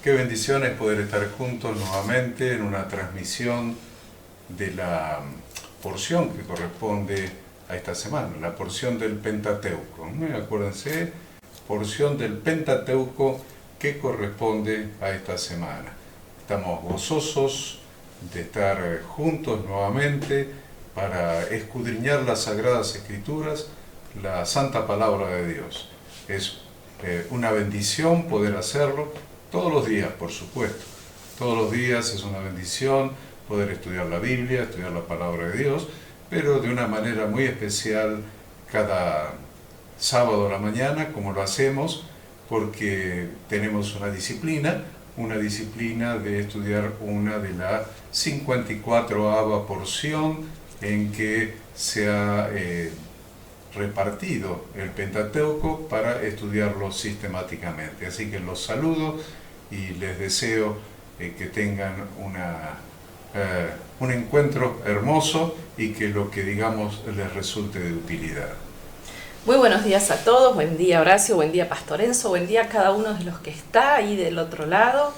Qué bendición es poder estar juntos nuevamente en una transmisión de la porción que corresponde a esta semana, la porción del Pentateuco. Acuérdense, porción del Pentateuco que corresponde a esta semana. Estamos gozosos de estar juntos nuevamente para escudriñar las Sagradas Escrituras, la Santa Palabra de Dios. Es una bendición poder hacerlo todos los días, por supuesto. Todos los días es una bendición poder estudiar la Biblia, estudiar la Palabra de Dios, pero de una manera muy especial cada sábado a la mañana, como lo hacemos, porque tenemos una disciplina de estudiar una de las 54ª porción en que se ha repartido el Pentateuco para estudiarlo sistemáticamente. Así que los saludo y les deseo que tengan un encuentro hermoso y que lo que digamos les resulte de utilidad. Muy buenos días a todos, buen día Horacio, buen día Pastor Enzo, buen día a cada uno de los que está ahí del otro lado,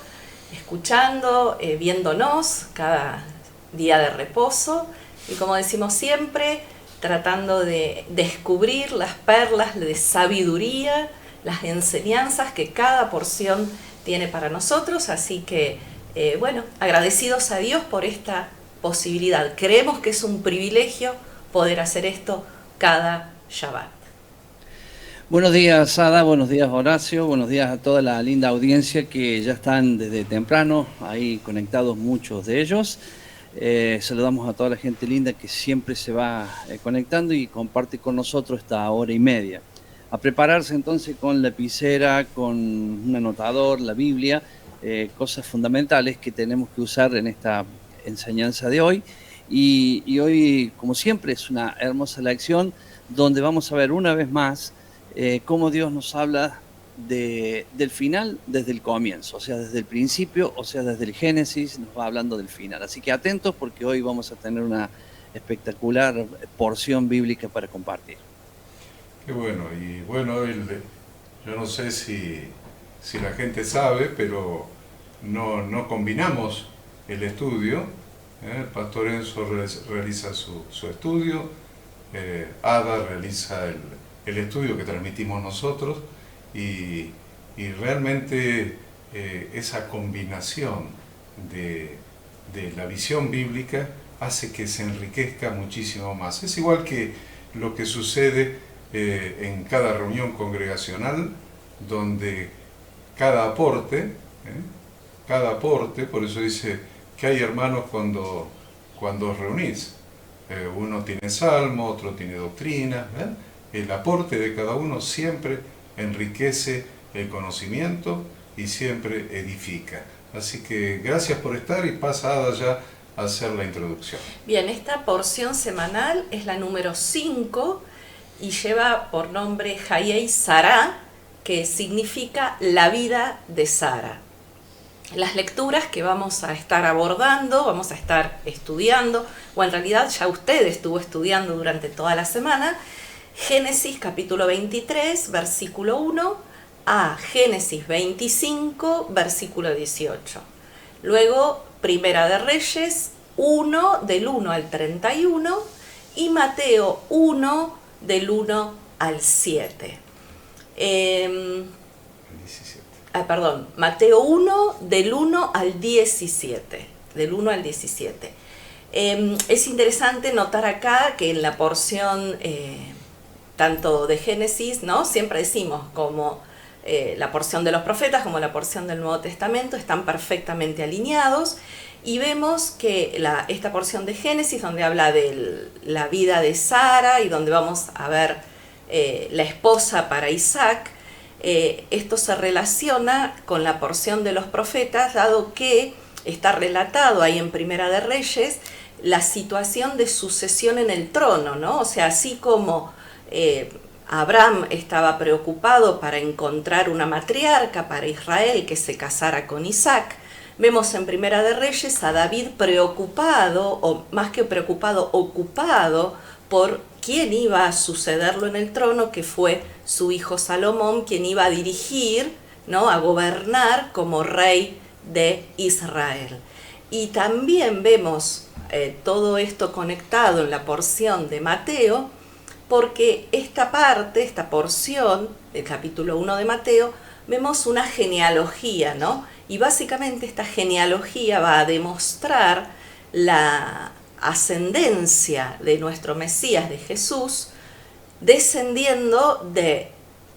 escuchando, viéndonos cada día de reposo y como decimos siempre, tratando de descubrir las perlas de sabiduría, las enseñanzas que cada porción tiene para nosotros, así que agradecidos a Dios por esta posibilidad. Creemos que es un privilegio poder hacer esto cada Shabbat. Buenos días, Ada, buenos días, Horacio, buenos días a toda la linda audiencia que ya están desde temprano, ahí conectados muchos de ellos. Saludamos a toda la gente linda que siempre se va conectando y comparte con nosotros esta hora y media. A prepararse entonces con lapicera, con un anotador, la Biblia, cosas fundamentales que tenemos que usar en esta enseñanza de hoy. Y hoy, como siempre, es una hermosa lección donde vamos a ver una vez más cómo Dios nos habla del final desde el comienzo, o sea, desde el principio, o sea, desde el Génesis, nos va hablando del final. Así que atentos porque hoy vamos a tener una espectacular porción bíblica para compartir. Qué bueno, y bueno, yo no sé si la gente sabe, pero no combinamos el estudio. El Pastor Enzo realiza su estudio, Ada realiza el estudio que transmitimos nosotros, y realmente esa combinación de la visión bíblica hace que se enriquezca muchísimo más. Es igual que lo que sucede en cada reunión congregacional, donde cada aporte, por eso dice que hay hermanos cuando os reunís. Uno tiene salmo, otro tiene doctrina. El aporte de cada uno siempre enriquece el conocimiento y siempre edifica. Así que gracias por estar y pasa ya a hacer la introducción. Bien, esta porción semanal es la número 5 y lleva por nombre Hayei Sará, que significa la vida de Sara. Las lecturas que vamos a estar abordando, vamos a estar estudiando, o en realidad ya usted estuvo estudiando durante toda la semana, Génesis capítulo 23, versículo 1, a Génesis 25, versículo 18. Luego, Primera de Reyes 1, del 1 al 31, y Mateo 1, del 1 al 7. Mateo 1, del 1 al 17. Del 1 al 17. Es interesante notar acá que en la porción tanto de Génesis, ¿no? Siempre decimos como la porción de los profetas como la porción del Nuevo Testamento están perfectamente alineados, y vemos que esta porción de Génesis, donde habla de la vida de Sara y donde vamos a ver la esposa para Isaac, esto se relaciona con la porción de los profetas, dado que está relatado ahí en Primera de Reyes la situación de sucesión en el trono, ¿no? O sea, así como Abraham estaba preocupado para encontrar una matriarca para Israel que se casara con Isaac, vemos en Primera de Reyes a David preocupado, o más que preocupado, ocupado por quién iba a sucederlo en el trono, que fue su hijo Salomón, quien iba a dirigir ¿no?, a gobernar como rey de Israel. Y también vemos todo esto conectado en la porción de Mateo, porque esta parte, esta porción del capítulo 1 de Mateo, vemos una genealogía, ¿no? Y básicamente esta genealogía va a demostrar la ascendencia de nuestro Mesías, de Jesús, descendiendo de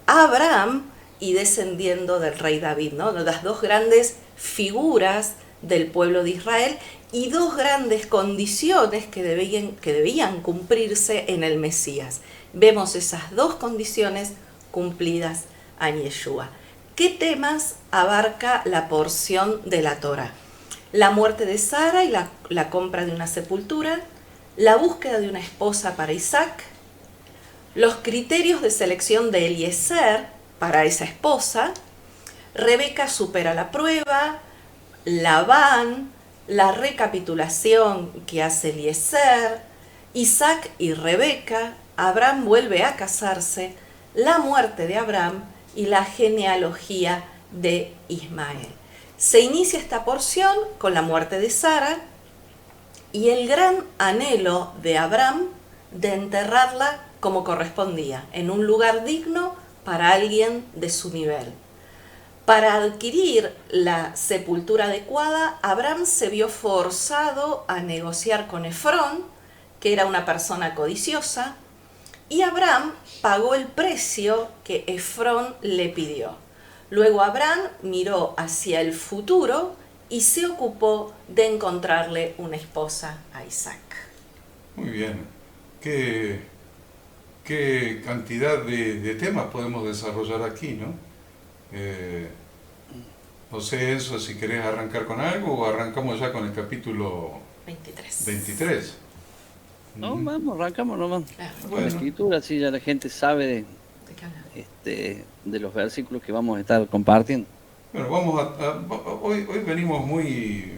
Abraham y descendiendo del rey David, ¿no? Las dos grandes figuras del pueblo de Israel y dos grandes condiciones que debían cumplirse en el Mesías. Vemos esas dos condiciones cumplidas en Yeshua. ¿Qué temas abarca la porción de la Torá? La muerte de Sara y la compra de una sepultura, la búsqueda de una esposa para Isaac, los criterios de selección de Eliezer para esa esposa, Rebeca supera la prueba, Labán, la recapitulación que hace Eliezer, Isaac y Rebeca, Abraham vuelve a casarse, la muerte de Abraham y la genealogía de Ismael. Se inicia esta porción con la muerte de Sara y el gran anhelo de Abraham de enterrarla como correspondía, en un lugar digno para alguien de su nivel. Para adquirir la sepultura adecuada, Abraham se vio forzado a negociar con Efrón, que era una persona codiciosa, y Abraham pagó el precio que Efrón le pidió. Luego Abraham miró hacia el futuro y se ocupó de encontrarle una esposa a Isaac. Muy bien. Qué cantidad de temas podemos desarrollar aquí, ¿no? No sé, Enzo, si querés arrancar con algo o arrancamos ya con el capítulo 23. No, vamos, arrancamos nomás. Claro. Con la escritura, así ya la gente sabe de los versículos que vamos a estar compartiendo. Bueno, hoy venimos muy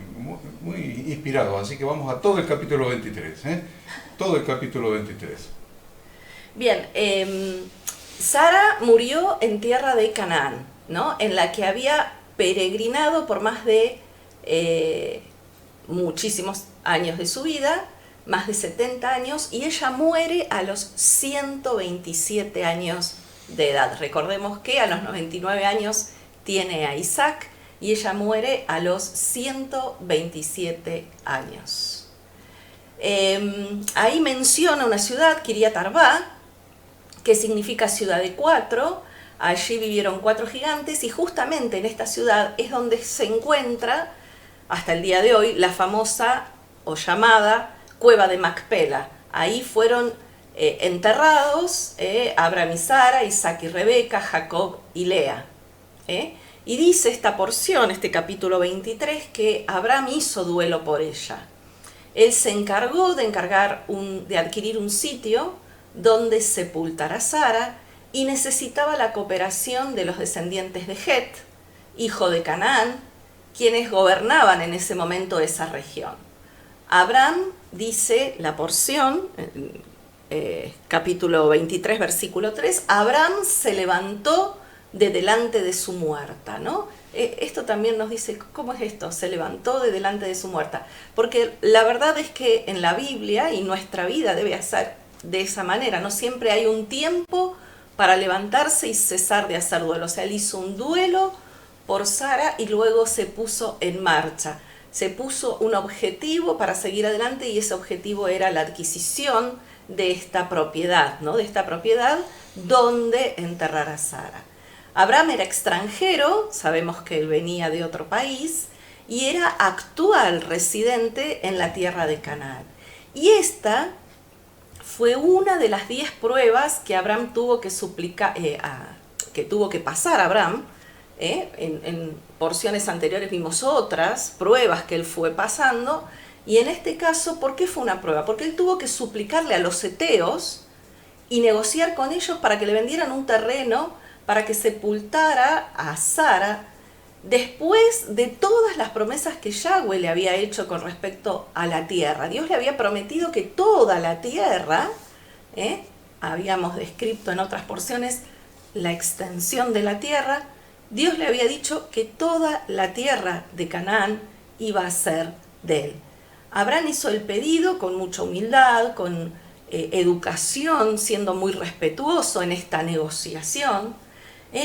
inspirados, así que vamos a todo el capítulo 23, ¿eh? Todo el capítulo 23. Bien, Sara murió en tierra de Canaán, ¿no?, en la que había peregrinado por más de muchísimos años de su vida, más de 70 años, y ella muere a los 127 años de edad. Recordemos que a los 99 años tiene a Isaac y ella muere a los 127 años. Ahí menciona una ciudad, Kiriat Arba, que significa ciudad de cuatro. Allí vivieron 4 gigantes y justamente en esta ciudad es donde se encuentra, hasta el día de hoy, la famosa o llamada Cueva de Macpela. Ahí fueron enterrados Abraham y Sara, Isaac y Rebeca, Jacob y Lea. Y dice esta porción, este capítulo 23, que Abraham hizo duelo por ella. Él se encargó de adquirir un sitio donde sepultar a Sara y necesitaba la cooperación de los descendientes de Het, hijo de Canaán, quienes gobernaban en ese momento esa región. Abraham, dice la porción, capítulo 23, versículo 3, Abraham se levantó de delante de su muerta, ¿no? Esto también nos dice, ¿cómo es esto? Se levantó de delante de su muerta. Porque la verdad es que en la Biblia y nuestra vida debe ser de esa manera, no siempre hay un tiempo para levantarse y cesar de hacer duelo. O sea, él hizo un duelo por Sara y luego se puso en marcha. Se puso un objetivo para seguir adelante y ese objetivo era la adquisición de esta propiedad, ¿no? De esta propiedad donde enterrar a Sara. Abraham era extranjero, sabemos que él venía de otro país y era actual residente en la tierra de Canaán. Y esta fue una de las 10 pruebas que Abraham tuvo que pasar Abraham. En porciones anteriores vimos otras pruebas que él fue pasando, y en este caso, ¿por qué fue una prueba? Porque él tuvo que suplicarle a los heteos y negociar con ellos para que le vendieran un terreno para que sepultara a Sara después de todas las promesas que Yahweh le había hecho con respecto a la tierra. Dios le había prometido que toda la tierra, habíamos descrito en otras porciones la extensión de la tierra, Dios le había dicho que toda la tierra de Canaán iba a ser de él. Abraham hizo el pedido con mucha humildad, con educación, siendo muy respetuoso en esta negociación.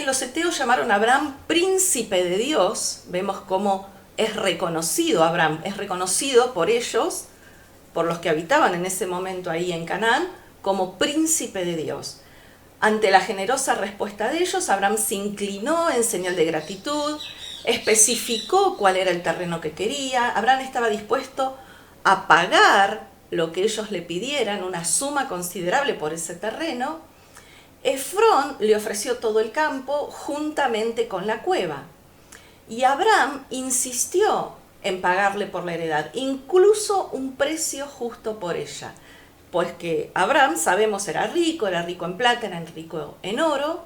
Los heteos llamaron a Abraham príncipe de Dios. Vemos cómo es reconocido Abraham, es reconocido por ellos, por los que habitaban en ese momento ahí en Canaán, como príncipe de Dios. Ante la generosa respuesta de ellos, Abraham se inclinó en señal de gratitud, especificó cuál era el terreno que quería. Abraham estaba dispuesto a pagar lo que ellos le pidieran, una suma considerable por ese terreno. Efrón le ofreció todo el campo juntamente con la cueva. Y Abraham insistió en pagarle por la heredad, incluso un precio justo por ella. Pues que Abraham, sabemos, era rico en plata, era rico en oro,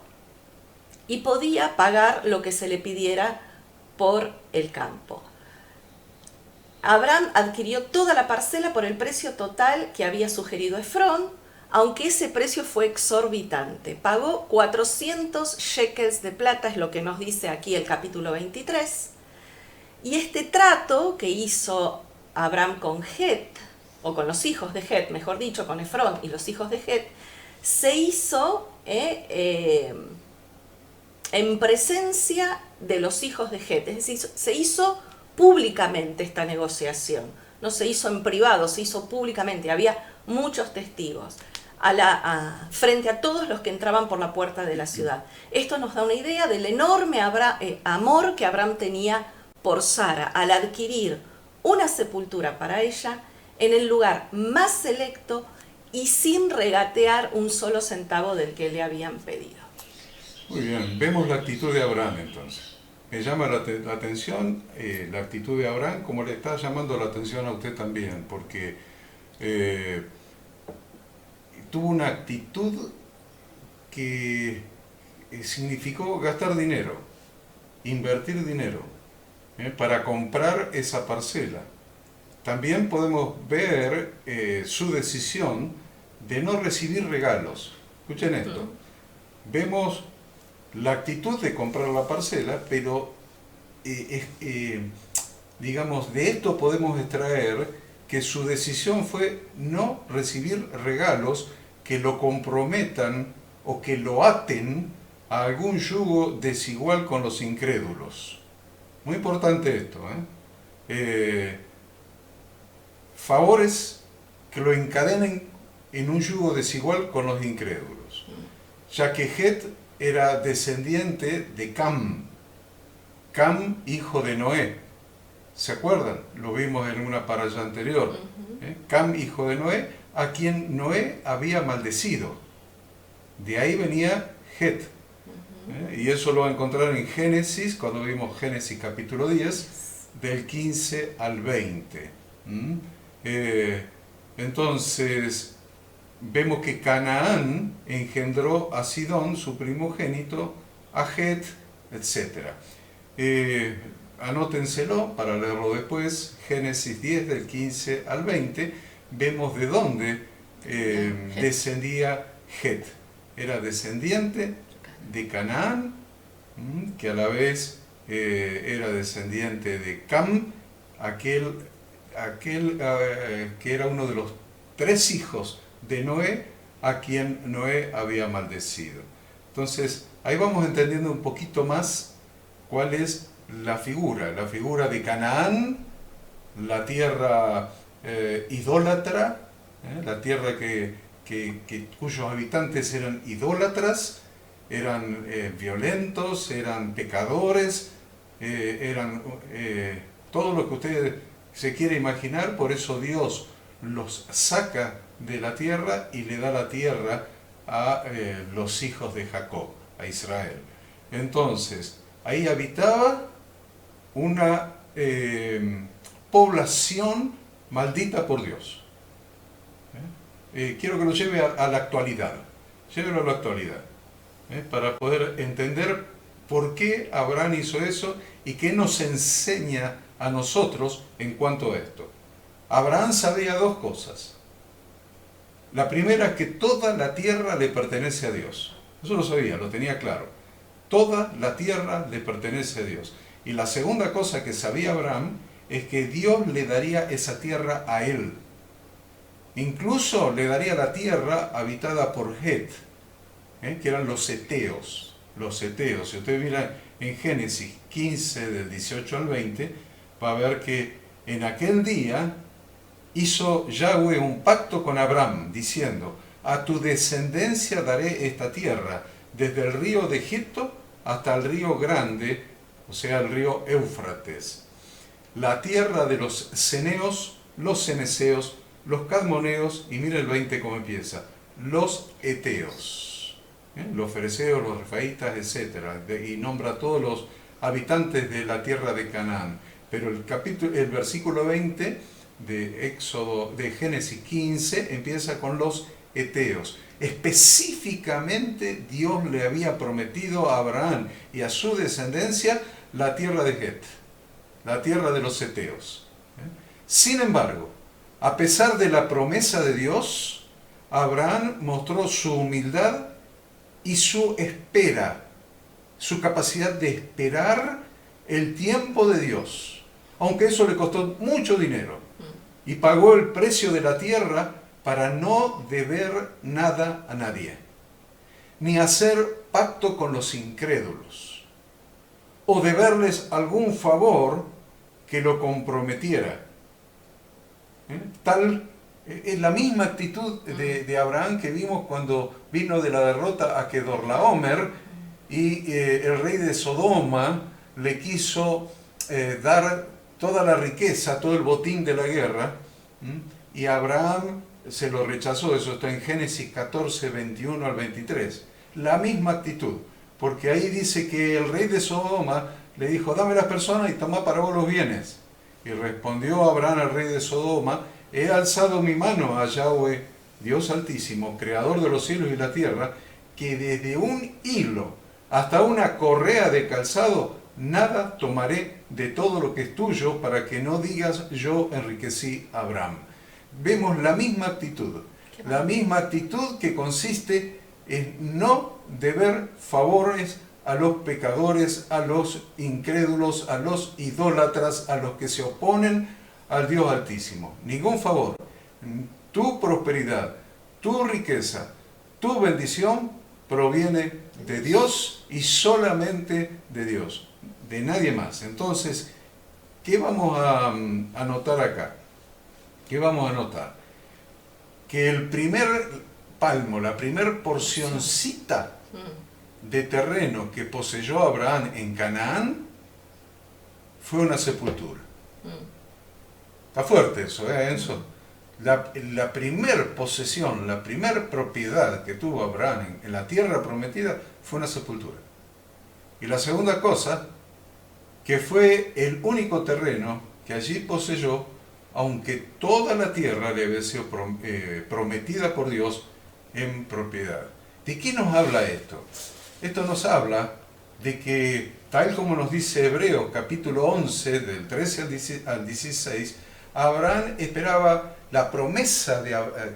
y podía pagar lo que se le pidiera por el campo. Abraham adquirió toda la parcela por el precio total que había sugerido Efrón, aunque ese precio fue exorbitante. Pagó 400 shekels de plata, es lo que nos dice aquí el capítulo 23. Y este trato que hizo Abraham con Het, o con los hijos de Het, mejor dicho, con Efrón y los hijos de Het, se hizo en presencia de los hijos de Het, es decir, se hizo públicamente esta negociación, no se hizo en privado, se hizo públicamente, había muchos testigos, frente a todos los que entraban por la puerta de la ciudad. Esto nos da una idea del enorme amor que Abraham tenía por Sara, al adquirir una sepultura para ella en el lugar más selecto y sin regatear un solo centavo del que le habían pedido. Muy bien, vemos la actitud de Abraham entonces. Me llama la atención la actitud de Abraham, como le está llamando la atención a usted también, porque tuvo una actitud que significó gastar dinero, invertir dinero, para comprar esa parcela. También podemos ver su decisión de no recibir regalos. Escuchen esto. Vemos la actitud de comprar la parcela, pero digamos, de esto podemos extraer que su decisión fue no recibir regalos que lo comprometan o que lo aten a algún yugo desigual con los incrédulos. Muy importante esto, favores que lo encadenen en un yugo desigual con los incrédulos, ya que Het era descendiente de Cam, hijo de Noé. ¿Se acuerdan? Lo vimos en una parasha anterior. Cam, hijo de Noé, a quien Noé había maldecido. De ahí venía Het. Y eso lo va a encontrar en Génesis, cuando vimos Génesis capítulo 10, del 15 al 20. Entonces, vemos que Canaán engendró a Sidón, su primogénito, a Het, etc. Anótenselo para leerlo después, Génesis 10 del 15 al 20, vemos de dónde descendía Het. Era descendiente de Canaán, que a la vez era descendiente de Cam, aquel que era uno de los 3 hijos de Noé, a quien Noé había maldecido. Entonces, ahí vamos entendiendo un poquito más cuál es la figura de Canaán, la tierra idólatra, la tierra cuyos habitantes eran idólatras, eran violentos, eran pecadores, eran todo lo que usted se quiere imaginar. Por eso Dios los saca de la tierra y le da la tierra a los hijos de Jacob, a Israel. Entonces, ahí habitaba una población maldita por Dios. Quiero que lo lleve a la actualidad, llévelo a la actualidad, para poder entender por qué Abraham hizo eso y qué nos enseña a nosotros en cuanto a esto. Abraham sabía 2 cosas. La primera es que toda la tierra le pertenece a Dios. Eso lo sabía, lo tenía claro. Toda la tierra le pertenece a Dios. Y la segunda cosa que sabía Abraham es que Dios le daría esa tierra a él. Incluso le daría la tierra habitada por Het, que eran los heteos. Los heteos. Si usted mira en Génesis 15, del 18 al 20, va a ver que en aquel día hizo Yahweh un pacto con Abraham, diciendo: a tu descendencia daré esta tierra, desde el río de Egipto hasta el río grande, o sea, el río Éufrates. La tierra de los ceneos, los ceneseos, los cadmoneos, y mira el 20 cómo empieza, los heteos, los fereceos, los refaítas, etc. Y nombra a todos los habitantes de la tierra de Canaán. Pero el versículo 20 de Génesis 15 empieza con los heteos. Específicamente Dios le había prometido a Abraham y a su descendencia la tierra de Het, la tierra de los heteos. Sin embargo, a pesar de la promesa de Dios, Abraham mostró su humildad y su espera, su capacidad de esperar el tiempo de Dios, aunque eso le costó mucho dinero, y pagó el precio de la tierra para no deber nada a nadie, ni hacer pacto con los incrédulos, o deberles algún favor que lo comprometiera. Tal es la misma actitud de Abraham que vimos cuando vino de la derrota a Kedorlaomer y el rey de Sodoma le quiso dar toda la riqueza, todo el botín de la guerra, y Abraham se lo rechazó. Eso está en Génesis 14, 21 al 23. La misma actitud, porque ahí dice que el rey de Sodoma le dijo: dame las personas y toma para vos los bienes. Y respondió Abraham al rey de Sodoma: he alzado mi mano a Yahweh, Dios Altísimo, creador de los cielos y la tierra, que desde un hilo hasta una correa de calzado nada tomaré de todo lo que es tuyo, para que no digas: yo enriquecí a Abraham. Vemos la misma actitud que consiste en no deber favores a los pecadores, a los incrédulos, a los idólatras, a los que se oponen al Dios Altísimo. Ningún favor. Tu prosperidad, tu riqueza, tu bendición proviene de Dios y solamente de Dios, de nadie más. Entonces, ¿qué vamos a notar acá? ¿Qué vamos a notar? Que el primer palmo, la primer porcioncita de terreno que poseyó Abraham en Canaán fue una sepultura. Está fuerte eso, Enzo. La primer posesión, la primer propiedad que tuvo Abraham en la tierra prometida fue una sepultura. Y la segunda cosa, que fue el único terreno que allí poseyó, aunque toda la tierra le había sido prometida por Dios en propiedad. ¿De qué nos habla esto? Esto nos habla de que, tal como nos dice Hebreos capítulo 11, del 13 al 16, Abraham esperaba la promesa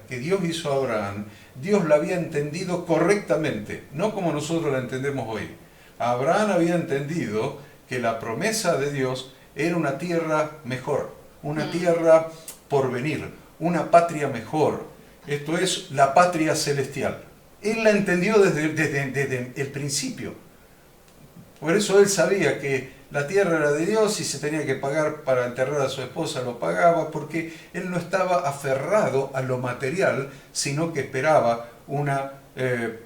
que Dios hizo a Abraham. Dios la había entendido correctamente, no como nosotros la entendemos hoy. Abraham había entendido que la promesa de Dios era una tierra mejor, una tierra por venir, una patria mejor. Esto es la patria celestial. Él la entendió desde el principio. Por eso él sabía que la tierra era de Dios y se tenía que pagar para enterrar a su esposa, lo pagaba, porque él no estaba aferrado a lo material, sino que esperaba una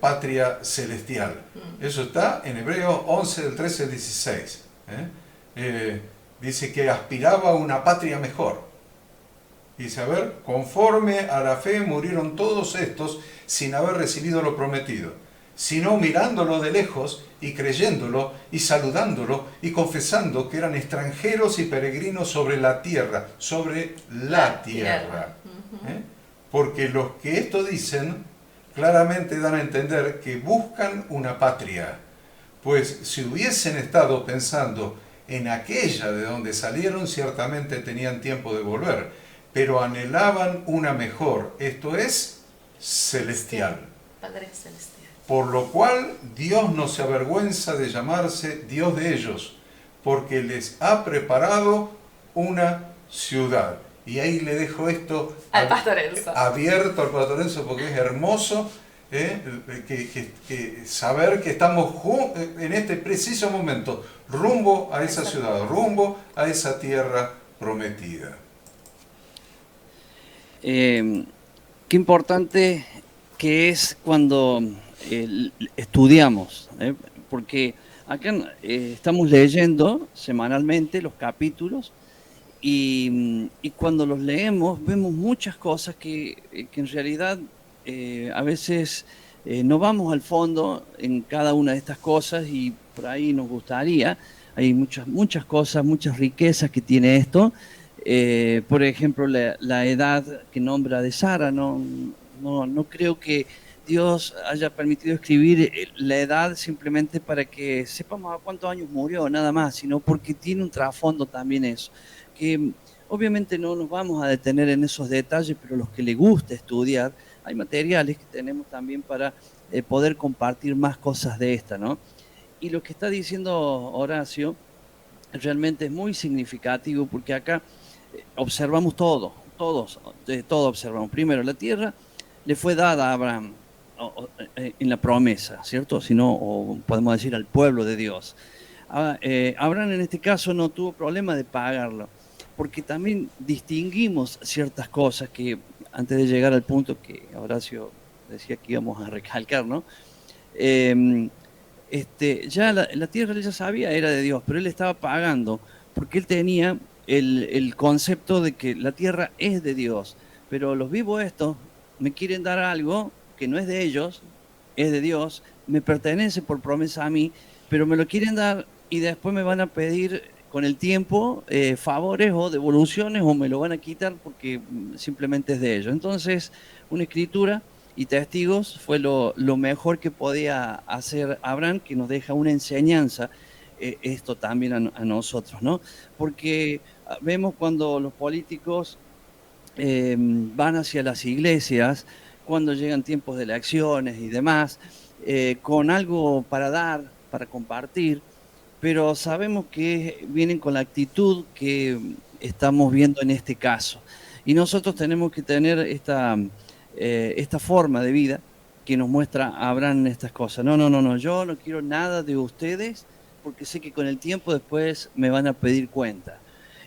patria celestial. Eso está en Hebreos 11, del 13 al 16. Dice que aspiraba a una patria mejor. Dice, a ver, conforme a la fe murieron todos estos sin haber recibido lo prometido, sino mirándolo de lejos y creyéndolo y saludándolo y confesando que eran extranjeros y peregrinos sobre la tierra, sobre la tierra. Porque los que esto dicen claramente dan a entender que buscan una patria, pues si hubiesen estado pensando en aquella de donde salieron, ciertamente tenían tiempo de volver, pero anhelaban una mejor, esto es, celestial. Padre celestial. por lo cual Dios no se avergüenza de llamarse Dios de ellos, porque les ha preparado una ciudad. Y ahí le dejo esto al pastor Enzo. Abierto al pastor Enzo, porque es hermoso que saber que estamos en este preciso momento rumbo a esa ciudad, rumbo a esa tierra prometida. Qué importante que es cuando estudiamos, porque acá estamos leyendo semanalmente los capítulos y cuando los leemos vemos muchas cosas que en realidad a veces no vamos al fondo en cada una de estas cosas y por ahí nos gustaría. Hay muchas cosas, muchas riquezas que tiene esto. Por ejemplo, la edad que nombra de Sara, no creo que Dios haya permitido escribir la edad simplemente para que sepamos a cuántos años murió, nada más, sino porque tiene un trasfondo también eso, que obviamente no nos vamos a detener en esos detalles, pero los que les gusta estudiar, hay materiales que tenemos también para poder compartir más cosas de esta, ¿no? Y lo que está diciendo Horacio realmente es muy significativo porque acá observamos todo observamos. Primero, la tierra le fue dada a Abraham en la promesa, ¿cierto? O podemos decir al pueblo de Dios. Abraham en este caso no tuvo problema de pagarlo, porque también distinguimos ciertas cosas que antes de llegar al punto que Horacio decía que íbamos a recalcar, ¿no? Ya la tierra él ya sabía era de Dios, pero él estaba pagando porque él tenía el concepto de que la tierra es de Dios, pero los vivos estos me quieren dar algo que no es de ellos, es de Dios, me pertenece por promesa a mí, pero me lo quieren dar y después me van a pedir con el tiempo favores o devoluciones o me lo van a quitar porque simplemente es de ellos. Entonces, una escritura y testigos fue lo mejor que podía hacer Abraham, que nos deja una enseñanza esto también a nosotros, ¿no? Porque vemos cuando los políticos van hacia las iglesias, cuando llegan tiempos de elecciones y demás, con algo para dar, para compartir, pero sabemos que vienen con la actitud que estamos viendo en este caso. Y nosotros tenemos que tener esta forma de vida que nos muestra Abraham en estas cosas. No, yo no quiero nada de ustedes porque sé que con el tiempo después me van a pedir cuenta.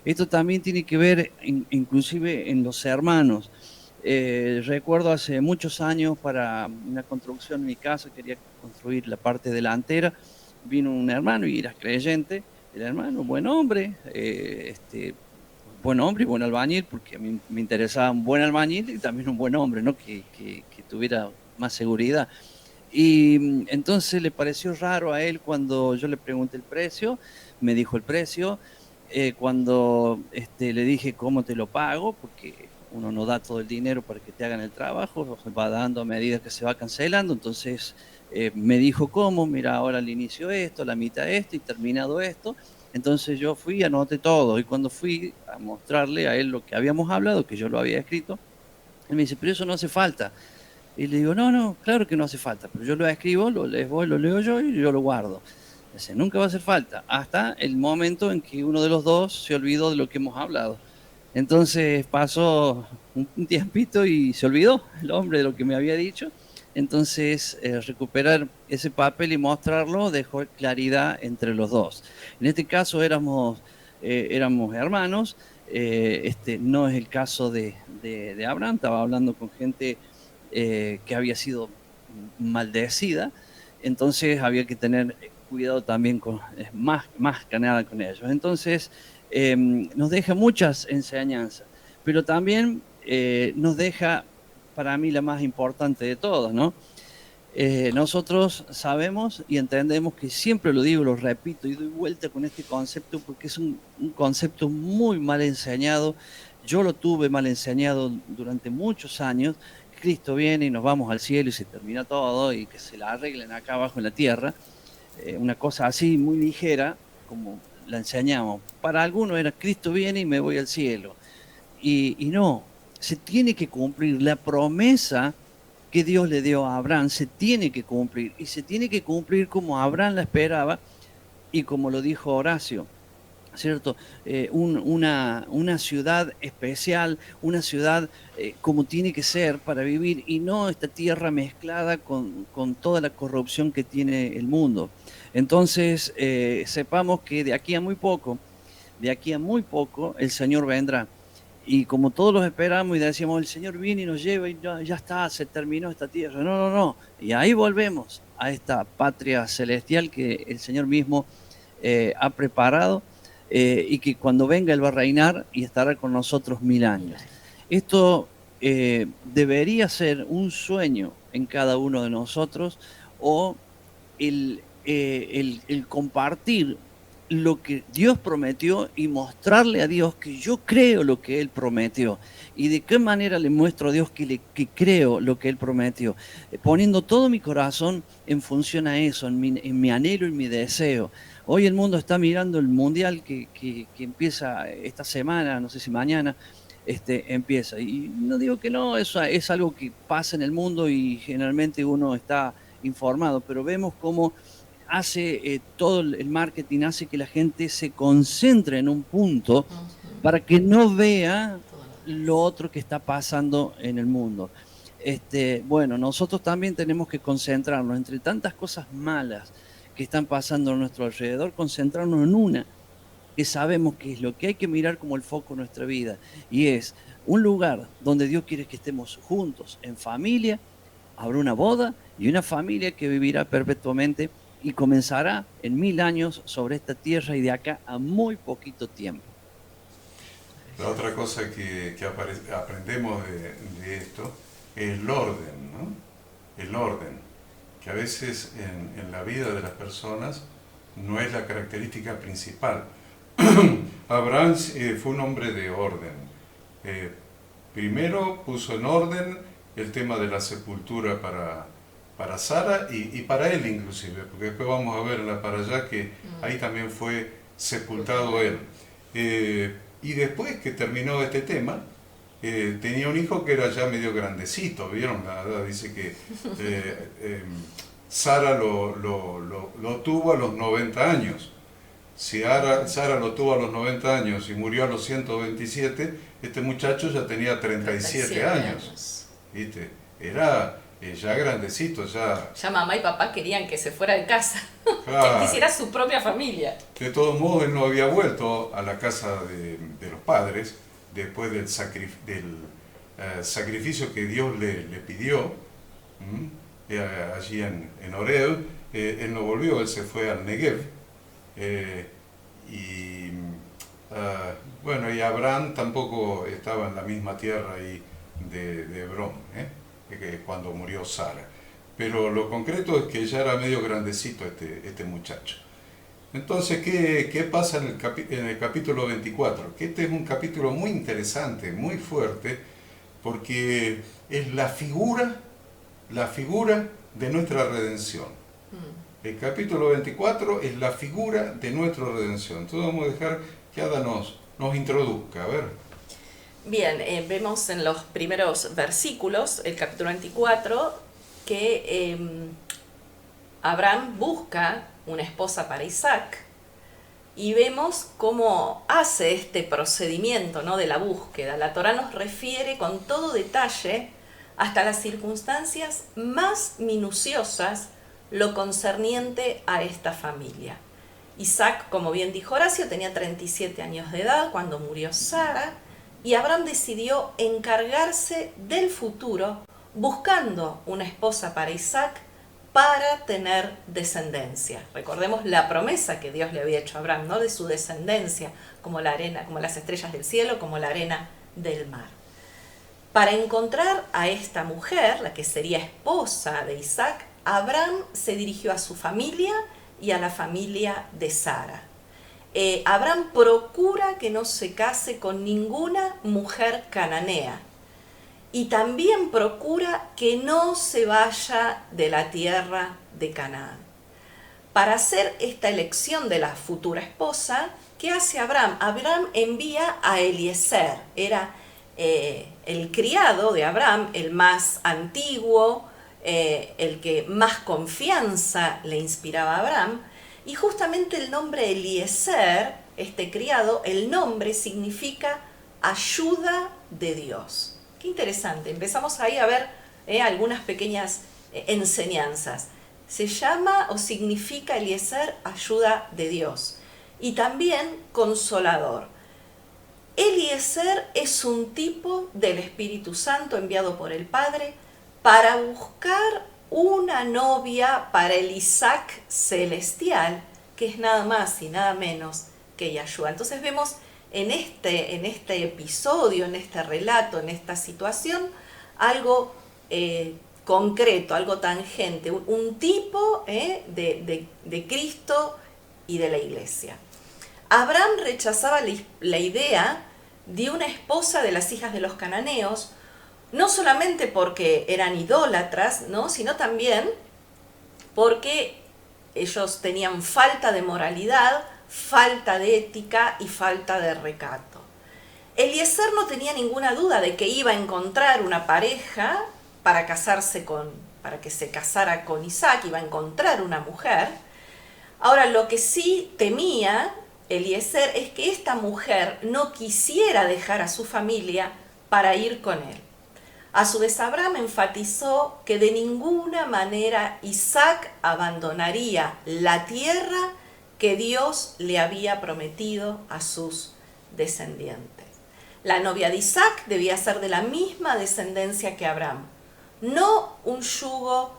Esto también tiene que ver inclusive en los hermanos. Recuerdo hace muchos años para una construcción en mi casa, quería construir la parte delantera, vino un hermano y era creyente, el hermano, buen hombre y buen albañil, porque a mí me interesaba un buen albañil y también un buen hombre, ¿no? que tuviera más seguridad. Y entonces le pareció raro a él cuando yo le pregunté el precio, me dijo el precio, cuando le dije cómo te lo pago, porque uno no da todo el dinero para que te hagan el trabajo, se va dando a medida que se va cancelando, entonces me dijo cómo, mira, ahora al inicio esto, la mitad esto y terminado esto. Entonces yo fui, anoté todo y cuando fui a mostrarle a él lo que habíamos hablado, que yo lo había escrito, él me dice, pero eso no hace falta. Y le digo, no, claro que no hace falta, pero yo lo escribo, lo lees vos, lo leo yo y yo lo guardo. Dice, nunca va a hacer falta, hasta el momento en que uno de los dos se olvidó de lo que hemos hablado. Entonces pasó un tiempito y se olvidó el hombre de lo que me había dicho. Entonces recuperar ese papel y mostrarlo dejó claridad entre los dos. En este caso éramos hermanos, no es el caso de Abraham, estaba hablando con gente que había sido maldecida, entonces había que tener cuidado también más que nada con ellos. Entonces nos deja muchas enseñanzas, pero también nos deja, para mí, la más importante de todas, ¿no? Nosotros sabemos y entendemos que siempre lo digo, lo repito y doy vuelta con este concepto porque es un concepto muy mal enseñado. Yo lo tuve mal enseñado durante muchos años. Cristo viene y nos vamos al cielo y se termina todo y que se la arreglen acá abajo en la tierra. Una cosa así muy ligera como la enseñamos. Para algunos era Cristo viene y me voy al cielo. Y no, se tiene que cumplir la promesa que Dios le dio a Abraham se tiene que cumplir, y se tiene que cumplir como Abraham la esperaba y como lo dijo Horacio, ¿cierto? Una ciudad especial, una ciudad como tiene que ser para vivir, y no esta tierra mezclada con toda la corrupción que tiene el mundo. Entonces, sepamos que de aquí a muy poco, el Señor vendrá. Y como todos los esperamos y decíamos, el Señor viene y nos lleva y ya está, se terminó esta tierra. No, no, no. Y ahí volvemos a esta patria celestial que el Señor mismo ha preparado, y que cuando venga Él va a reinar y estará con nosotros 1000 años. Esto debería ser un sueño en cada uno de nosotros, o el compartir lo que Dios prometió y mostrarle a Dios que yo creo lo que Él prometió. ¿Y de qué manera le muestro a Dios que creo lo que Él prometió? Poniendo todo mi corazón en función a eso, en mi anhelo y mi deseo. Hoy el mundo está mirando el mundial que empieza esta semana, no sé si mañana, empieza. Y no digo que no, eso es algo que pasa en el mundo y generalmente uno está informado, pero vemos cómo hace todo el marketing, hace que la gente se concentre en un punto para que no vea lo otro que está pasando en el mundo. Bueno, nosotros también tenemos que concentrarnos entre tantas cosas malas que están pasando a nuestro alrededor, concentrarnos en una que sabemos que es lo que hay que mirar como el foco de nuestra vida, y es un lugar donde Dios quiere que estemos juntos, en familia. Habrá una boda y una familia que vivirá perpetuamente y comenzará en 1000 años sobre esta tierra, y de acá a muy poquito tiempo. La otra cosa que aprendemos de esto es el orden, ¿no? El orden, que a veces en la vida de las personas no es la característica principal. Abraham fue un hombre de orden. Primero puso en orden el tema de la sepultura para Sara y para él inclusive, porque después vamos a ver para allá que ahí también fue sepultado él. Y después que terminó este tema, tenía un hijo que era ya medio grandecito, ¿vieron? La verdad dice que Sara lo tuvo a los 90 años. Si Sara lo tuvo a los 90 años y murió a los 127, este muchacho ya tenía 37 años. ¿Viste? Era ya grandecito, ya... Ya mamá y papá querían que se fuera de casa, Claro. que hiciera su propia familia. De todos modos, él no había vuelto a la casa de los padres después del sacrificio que Dios le pidió allí en Horeb. Él no volvió, él se fue al Negev. Bueno, y Abraham tampoco estaba en la misma tierra ahí de Hebrón, que cuando murió Sara. Pero lo concreto es que ya era medio grandecito este muchacho. Entonces, ¿qué pasa en el capítulo 24? Que este es un capítulo muy interesante, muy fuerte, porque es la figura de nuestra redención. El capítulo 24 es la figura de nuestra redención. Entonces vamos a dejar que Ada nos introduzca. A ver. Bien, vemos en los primeros versículos, el capítulo 24, que Abraham busca una esposa para Isaac, y vemos cómo hace este procedimiento, ¿no?, de la búsqueda. La Torá nos refiere con todo detalle, hasta las circunstancias más minuciosas, lo concerniente a esta familia. Isaac, como bien dijo Horacio, tenía 37 años de edad cuando murió Sara, y Abraham decidió encargarse del futuro buscando una esposa para Isaac para tener descendencia. Recordemos la promesa que Dios le había hecho a Abraham, ¿no?, de su descendencia, como la arena, como las estrellas del cielo, como la arena del mar. Para encontrar a esta mujer, la que sería esposa de Isaac, Abraham se dirigió a su familia y a la familia de Sara. Abraham procura que no se case con ninguna mujer cananea, y también procura que no se vaya de la tierra de Canaán. Para hacer esta elección de la futura esposa, ¿qué hace Abraham? Abraham envía a Eliezer, era el criado de Abraham, el más antiguo, el que más confianza le inspiraba a Abraham, y justamente el nombre Eliezer, este criado, el nombre significa ayuda de Dios. Qué interesante, empezamos ahí a ver algunas pequeñas enseñanzas. Se llama o significa Eliezer ayuda de Dios, y también consolador. Eliezer es un tipo del Espíritu Santo enviado por el Padre para buscar una novia para el Isaac celestial, que es nada más y nada menos que Yahshua. Entonces vemos en este episodio, en este relato, en esta situación, algo concreto, algo tangente, un tipo de Cristo y de la Iglesia. Abraham rechazaba la idea de una esposa de las hijas de los cananeos, no solamente porque eran idólatras, ¿no?, sino también porque ellos tenían falta de moralidad, falta de ética y falta de recato. Eliezer no tenía ninguna duda de que iba a encontrar una pareja para que se casara con Isaac, iba a encontrar una mujer. Ahora, lo que sí temía Eliezer es que esta mujer no quisiera dejar a su familia para ir con él. A su vez, Abraham enfatizó que de ninguna manera Isaac abandonaría la tierra que Dios le había prometido a sus descendientes. La novia de Isaac debía ser de la misma descendencia que Abraham, no un yugo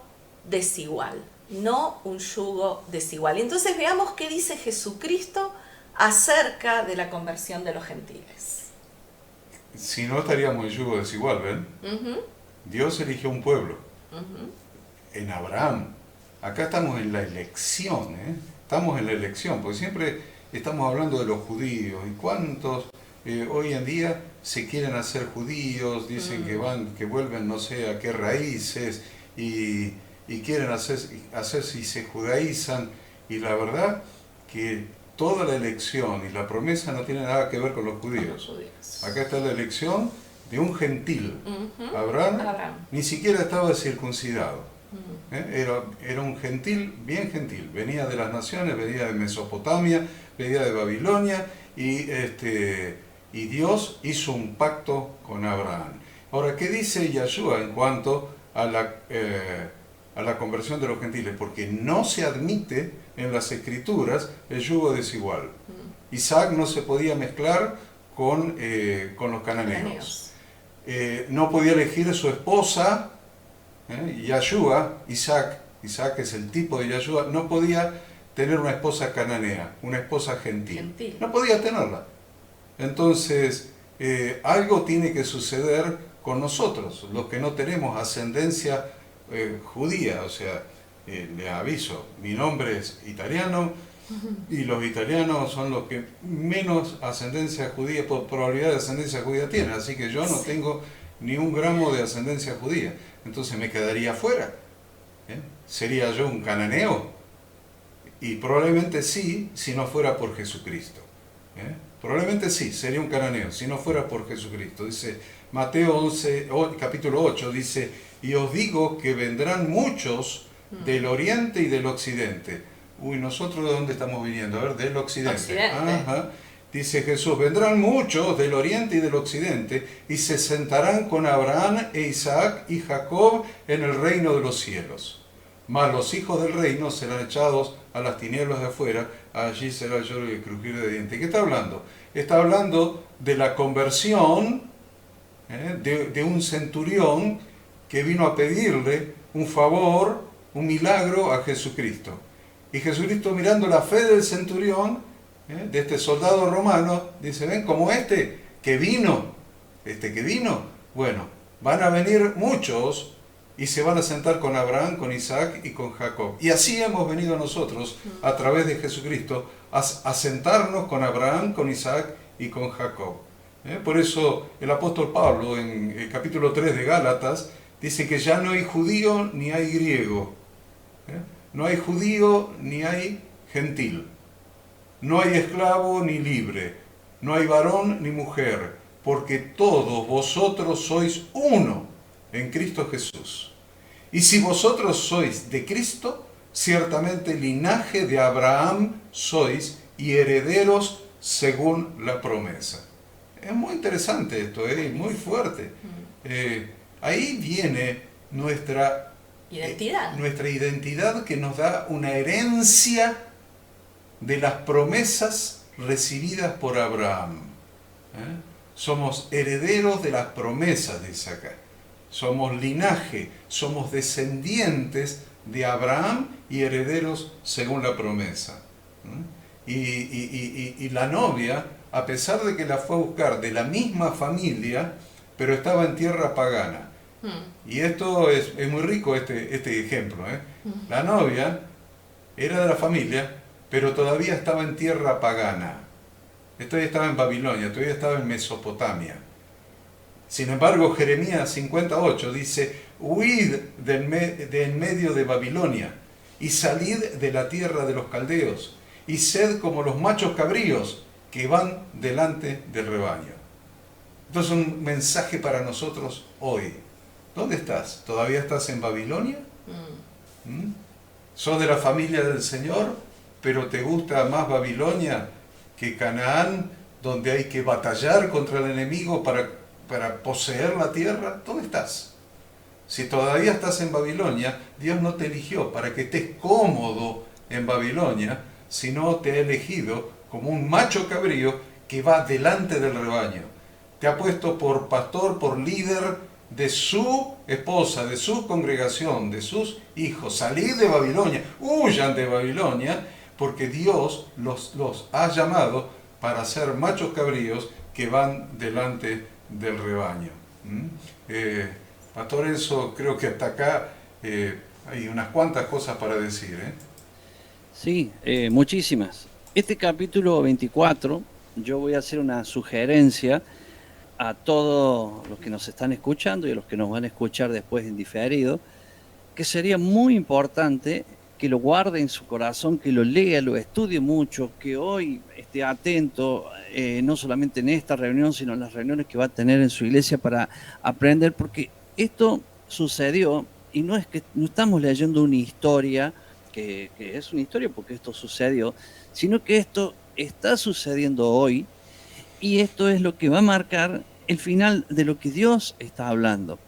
desigual, no un yugo desigual. Entonces veamos qué dice Jesucristo acerca de la conversión de los gentiles. Si no, estaríamos en yugo desigual, ¿ven? Dios eligió un pueblo. En Abraham. Acá estamos en la elección, ¿eh? Estamos en la elección, porque siempre estamos hablando de los judíos. ¿Y cuántos hoy en día se quieren hacer judíos? Dicen que vuelven no sé a qué raíces y quieren hacerse y se judaizan. Y la verdad que toda la elección y la promesa no tiene nada que ver con los judíos. Acá está la elección de un gentil. Abraham ni siquiera estaba circuncidado. Era un gentil, bien gentil. Venía de las naciones, venía de Mesopotamia, venía de Babilonia, y Dios hizo un pacto con Abraham. Ahora, ¿qué dice Yahshua en cuanto a la conversión de los gentiles? Porque no se admite en las escrituras el yugo desigual. Isaac no se podía mezclar con los cananeos. No podía elegir su esposa, Yahshua, Isaac es el tipo de Yahshua, no podía tener una esposa cananea, una esposa gentil. No podía tenerla. Entonces, algo tiene que suceder con nosotros, los que no tenemos ascendencia judía. O sea, le aviso, mi nombre es italiano y los italianos son los que menos ascendencia judía, por probabilidad de ascendencia judía tienen, así que yo no tengo ni un gramo de ascendencia judía, entonces me quedaría fuera. ¿Sería yo un cananeo? Y probablemente sí, si no fuera por Jesucristo. Probablemente sí, sería un cananeo, si no fuera por Jesucristo. Dice Mateo 11, capítulo 8, dice: y os digo que vendrán muchos del oriente y del occidente. Uy, ¿nosotros de dónde estamos viniendo? A ver, del occidente. Ajá. Dice Jesús: vendrán muchos del oriente y del occidente y se sentarán con Abraham e Isaac y Jacob en el reino de los cielos. Mas los hijos del reino serán echados a las tinieblas de afuera, allí será el lloro y el crujir de dientes. ¿Qué está hablando? Está hablando de la conversión de un centurión que vino a pedirle un favor, un milagro a Jesucristo. Y Jesucristo, mirando la fe del centurión, de este soldado romano, dice: ven, como este que vino, bueno, van a venir muchos y se van a sentar con Abraham, con Isaac y con Jacob. Y así hemos venido nosotros, a través de Jesucristo, a sentarnos con Abraham, con Isaac y con Jacob. Por eso el apóstol Pablo, en el capítulo 3 de Gálatas, dice que ya no hay judío ni hay griego. No hay judío ni hay gentil. No hay esclavo ni libre. No hay varón ni mujer. porque todos vosotros sois uno en Cristo Jesús. Y si vosotros sois de Cristo, ciertamente linaje de Abraham sois y herederos según la promesa. Es muy interesante esto, muy fuerte. Ahí viene nuestra identidad que nos da una herencia de las promesas recibidas por Abraham. Somos herederos de las promesas de Isaac. Somos linaje, somos descendientes de Abraham y herederos según la promesa. Y la novia, a pesar de que la fue a buscar de la misma familia, pero estaba en tierra pagana. Y esto es muy rico, este ejemplo. La novia era de la familia, pero todavía estaba en tierra pagana. Todavía estaba en Babilonia, todavía estaba en Mesopotamia. Sin embargo, Jeremías 58 dice, huid de en medio de Babilonia y salid de la tierra de los caldeos y sed como los machos cabríos que van delante del rebaño. Entonces, un mensaje para nosotros hoy. ¿Dónde estás? ¿Todavía estás en Babilonia? ¿Sos de la familia del Señor, pero te gusta más Babilonia que Canaán, donde hay que batallar contra el enemigo para poseer la tierra? ¿Dónde estás? Si todavía estás en Babilonia, Dios no te eligió para que estés cómodo en Babilonia, sino te ha elegido como un macho cabrío que va delante del rebaño. Te ha puesto por pastor, por líder de su esposa, de su congregación, de sus hijos. Salid de Babilonia, huyan de Babilonia, porque Dios los ha llamado para ser machos cabríos que van delante del rebaño. Pastor Enzo, creo que hasta acá hay unas cuantas cosas para decir. Sí, muchísimas. Este capítulo 24, yo voy a hacer una sugerencia a todos los que nos están escuchando y a los que nos van a escuchar después en diferido, que sería muy importante que lo guarde en su corazón, que lo lea, lo estudie mucho, que hoy esté atento, no solamente en esta reunión, sino en las reuniones que va a tener en su iglesia para aprender, porque esto sucedió y no es que no estamos leyendo una historia, que es una historia porque esto sucedió, sino que esto está sucediendo hoy y esto es lo que va a marcar el final de lo que Dios está hablando.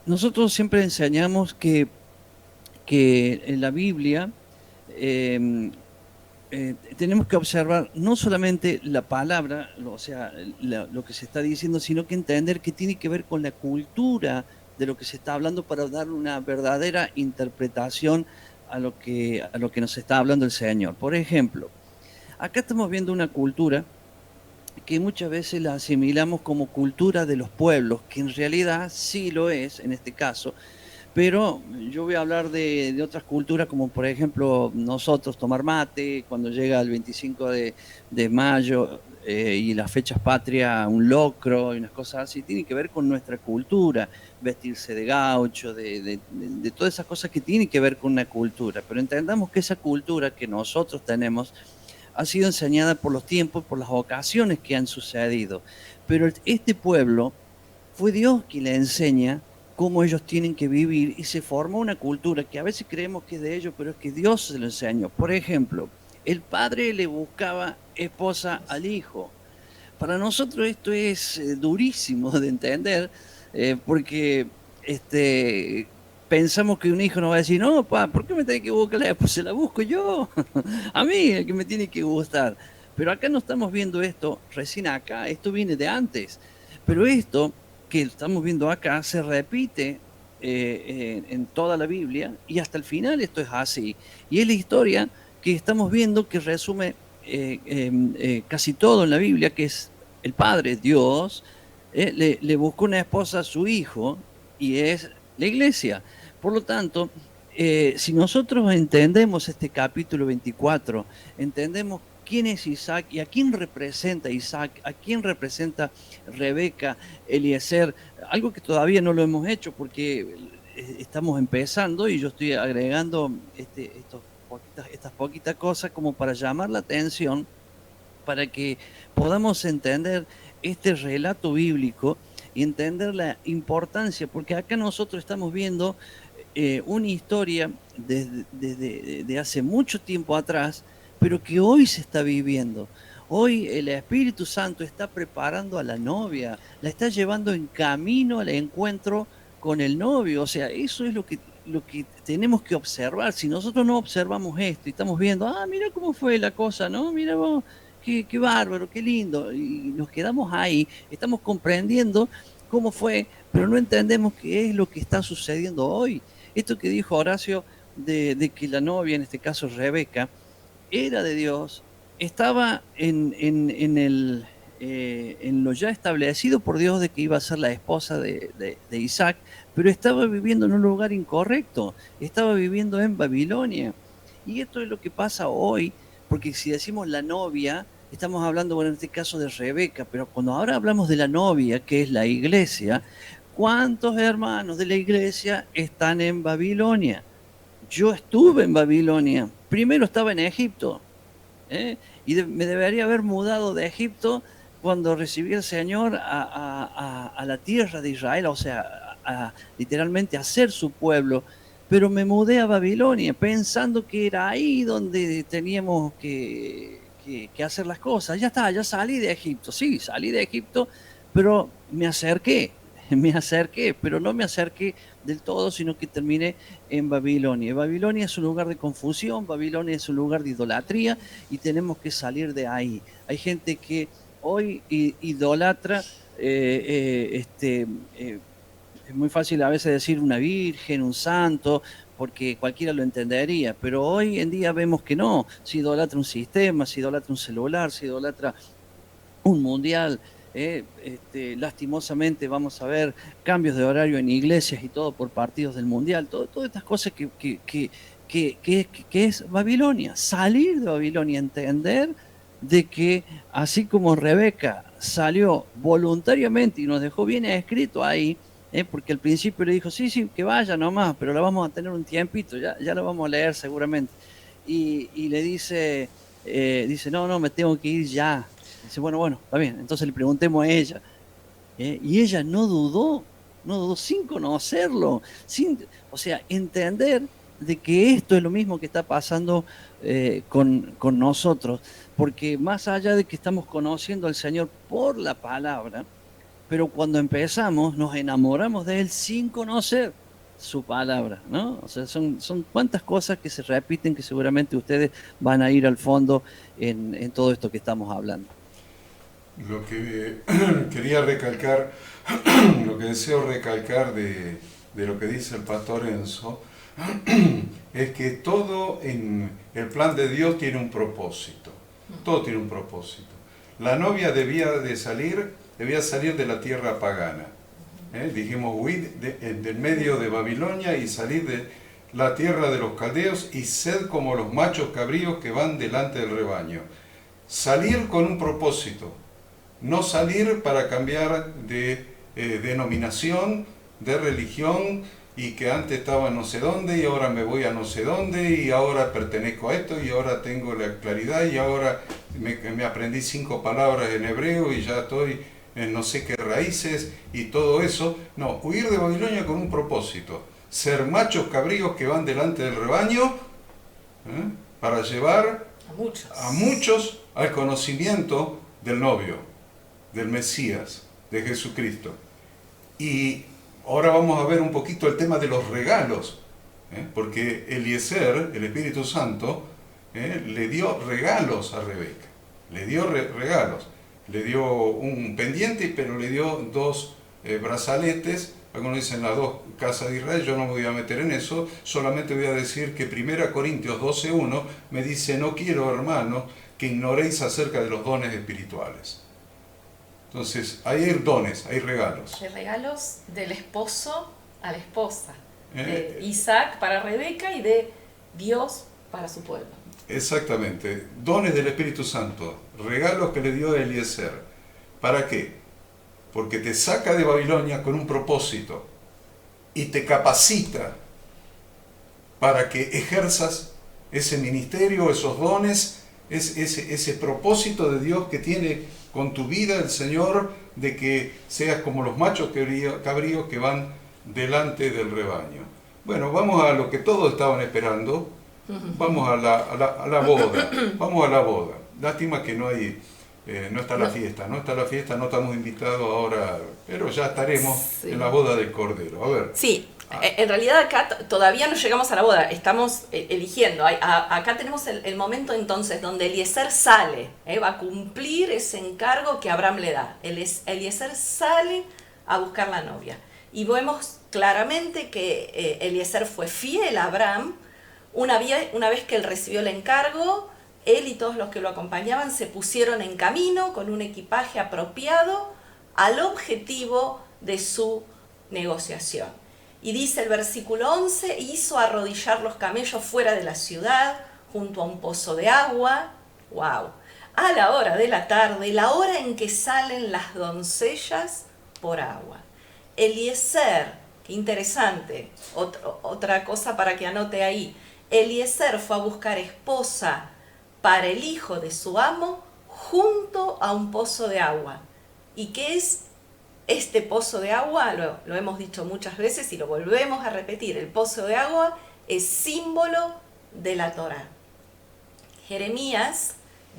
Nosotros siempre enseñamos que en la Biblia tenemos que observar no solamente la palabra, o sea, lo que se está diciendo, sino que entender que tiene que ver con la cultura de lo que se está hablando para dar una verdadera interpretación a lo que nos está hablando el Señor. Por ejemplo, acá estamos viendo una cultura que muchas veces la asimilamos como cultura de los pueblos, que en realidad sí lo es en este caso, pero yo voy a hablar de otras culturas, como por ejemplo nosotros tomar mate, cuando llega el 25 de mayo y las fechas patrias, un locro y unas cosas así, tiene que ver con nuestra cultura, vestirse de gaucho, de todas esas cosas que tienen que ver con una cultura, pero entendamos que esa cultura que nosotros tenemos ha sido enseñada por los tiempos, por las ocasiones que han sucedido, pero este pueblo fue Dios quien le enseña cómo ellos tienen que vivir y se formó una cultura que a veces creemos que es de ellos, pero es que Dios se lo enseñó. Por ejemplo, el padre le buscaba esposa al hijo. Para nosotros esto es durísimo de entender, porque pensamos que un hijo nos va a decir, no, papá, ¿por qué me tenés que buscar? Pues se la busco yo, a mí el que me tiene que gustar. Pero acá no estamos viendo esto recién acá, esto viene de antes. Pero esto que estamos viendo acá se repite en toda la Biblia y hasta el final esto es así. Y es la historia que estamos viendo que resume casi todo en la Biblia, que es el Padre, Dios, le buscó una esposa a su hijo y es la iglesia. Por lo tanto, si nosotros entendemos este capítulo 24, entendemos quién es Isaac y a quién representa Isaac, a quién representa Rebeca, Eliezer, algo que todavía no lo hemos hecho porque estamos empezando y yo estoy agregando estas poquitas cosas como para llamar la atención para que podamos entender este relato bíblico y entender la importancia, porque acá nosotros estamos viendo una historia desde hace mucho tiempo atrás, pero que hoy se está viviendo. Hoy el Espíritu Santo está preparando a la novia, la está llevando en camino al encuentro con el novio. O sea, eso es lo que tenemos que observar. Si nosotros no observamos esto y estamos viendo, mira cómo fue la cosa, ¿no? Mira vos, qué bárbaro, qué lindo. Y nos quedamos ahí, estamos comprendiendo cómo fue, pero no entendemos qué es lo que está sucediendo hoy. Esto que dijo Horacio de que la novia, en este caso Rebeca, era de Dios, estaba en lo ya establecido por Dios de que iba a ser la esposa de Isaac, pero estaba viviendo en un lugar incorrecto, estaba viviendo en Babilonia. Y esto es lo que pasa hoy, porque si decimos la novia, estamos hablando, bueno, en este caso de Rebeca, pero cuando ahora hablamos de la novia, que es la iglesia, ¿cuántos hermanos de la iglesia están en Babilonia? Yo estuve en Babilonia, primero estaba en Egipto, y me debería haber mudado de Egipto cuando recibí al Señor a la tierra de Israel, o sea, literalmente a ser su pueblo, pero me mudé a Babilonia pensando que era ahí donde teníamos que hacer las cosas. Ya está, ya salí de Egipto, sí, salí de Egipto, pero me acerqué, pero no me acerqué del todo, sino que terminé en Babilonia. Babilonia es un lugar de confusión, Babilonia es un lugar de idolatría y tenemos que salir de ahí. Hay gente que hoy idolatra, es muy fácil a veces decir una virgen, un santo, porque cualquiera lo entendería, pero hoy en día vemos que no, se idolatra un sistema, se idolatra un celular, se idolatra un mundial. Lastimosamente vamos a ver cambios de horario en iglesias y todo por partidos del mundial, todas estas cosas que es Babilonia. Salir de Babilonia, entender de que así como Rebeca salió voluntariamente y nos dejó bien escrito ahí, porque al principio le dijo, sí, que vaya nomás, pero la vamos a tener un tiempito, ya la vamos a leer seguramente, y le dice, no, me tengo que ir ya. Dice, bueno, está bien, entonces le preguntemos a ella. Y ella no dudó sin conocerlo, o sea, entender de que esto es lo mismo que está pasando con nosotros, porque más allá de que estamos conociendo al Señor por la palabra, pero cuando empezamos nos enamoramos de Él sin conocer su palabra, ¿no? O sea, son cuantas cosas que se repiten que seguramente ustedes van a ir al fondo en todo esto que estamos hablando. Lo que quería recalcar, lo que deseo recalcar de lo que dice el pastor Enzo, es que todo en el plan de Dios tiene un propósito. Todo tiene un propósito. La novia debía salir de la tierra pagana. Dijimos, huir del medio de Babilonia y salir de la tierra de los caldeos y sed como los machos cabríos que van delante del rebaño. Salir con un propósito. No salir para cambiar de denominación, de religión, y que antes estaba no sé dónde y ahora me voy a no sé dónde y ahora pertenezco a esto y ahora tengo la claridad y ahora me aprendí 5 palabras en hebreo y ya estoy en no sé qué raíces y todo eso. No, huir de Babilonia con un propósito. Ser machos cabríos que van delante del rebaño para llevar a muchos al conocimiento del novio, del Mesías, de Jesucristo. Y ahora vamos a ver un poquito el tema de los regalos, porque Eliezer, el Espíritu Santo, le dio regalos a Rebeca, le dio regalos, le dio un pendiente, pero le dio 2 brazaletes. Algunos dicen las 2 casas de Israel, yo no me voy a meter en eso, solamente voy a decir que 1 Corintios 12:1 me dice, no quiero, hermanos, que ignoréis acerca de los dones espirituales. Entonces, hay dones, hay regalos. Hay regalos del esposo a la esposa, de Isaac para Rebeca y de Dios para su pueblo. Exactamente, dones del Espíritu Santo, regalos que le dio Eliezer. ¿Para qué? Porque te saca de Babilonia con un propósito y te capacita para que ejerzas ese ministerio, esos dones, Es ese propósito de Dios que tiene con tu vida el Señor, de que seas como los machos cabríos que van delante del rebaño. Bueno, vamos a lo que todos estaban esperando. Vamos a la boda. Vamos a la boda. Lástima que no hay, no está la fiesta. No está la fiesta, no estamos invitados ahora, pero ya estaremos en la boda del Cordero. A ver. Sí. En realidad acá todavía no llegamos a la boda, estamos eligiendo. Acá tenemos el momento entonces donde Eliezer sale, va a cumplir ese encargo que Abraham le da. Eliezer sale a buscar la novia. Y vemos claramente que Eliezer fue fiel a Abraham. Una vez que él recibió el encargo, él y todos los que lo acompañaban se pusieron en camino con un equipaje apropiado al objetivo de su negociación. Y dice el versículo 11, hizo arrodillar los camellos fuera de la ciudad, junto a un pozo de agua. ¡Wow! A la hora de la tarde, la hora en que salen las doncellas por agua. Eliezer, qué interesante, otra cosa para que anote ahí. Eliezer fue a buscar esposa para el hijo de su amo junto a un pozo de agua. ¿Y qué es este pozo de agua? Lo hemos dicho muchas veces y lo volvemos a repetir. El pozo de agua es símbolo de la Torá. Jeremías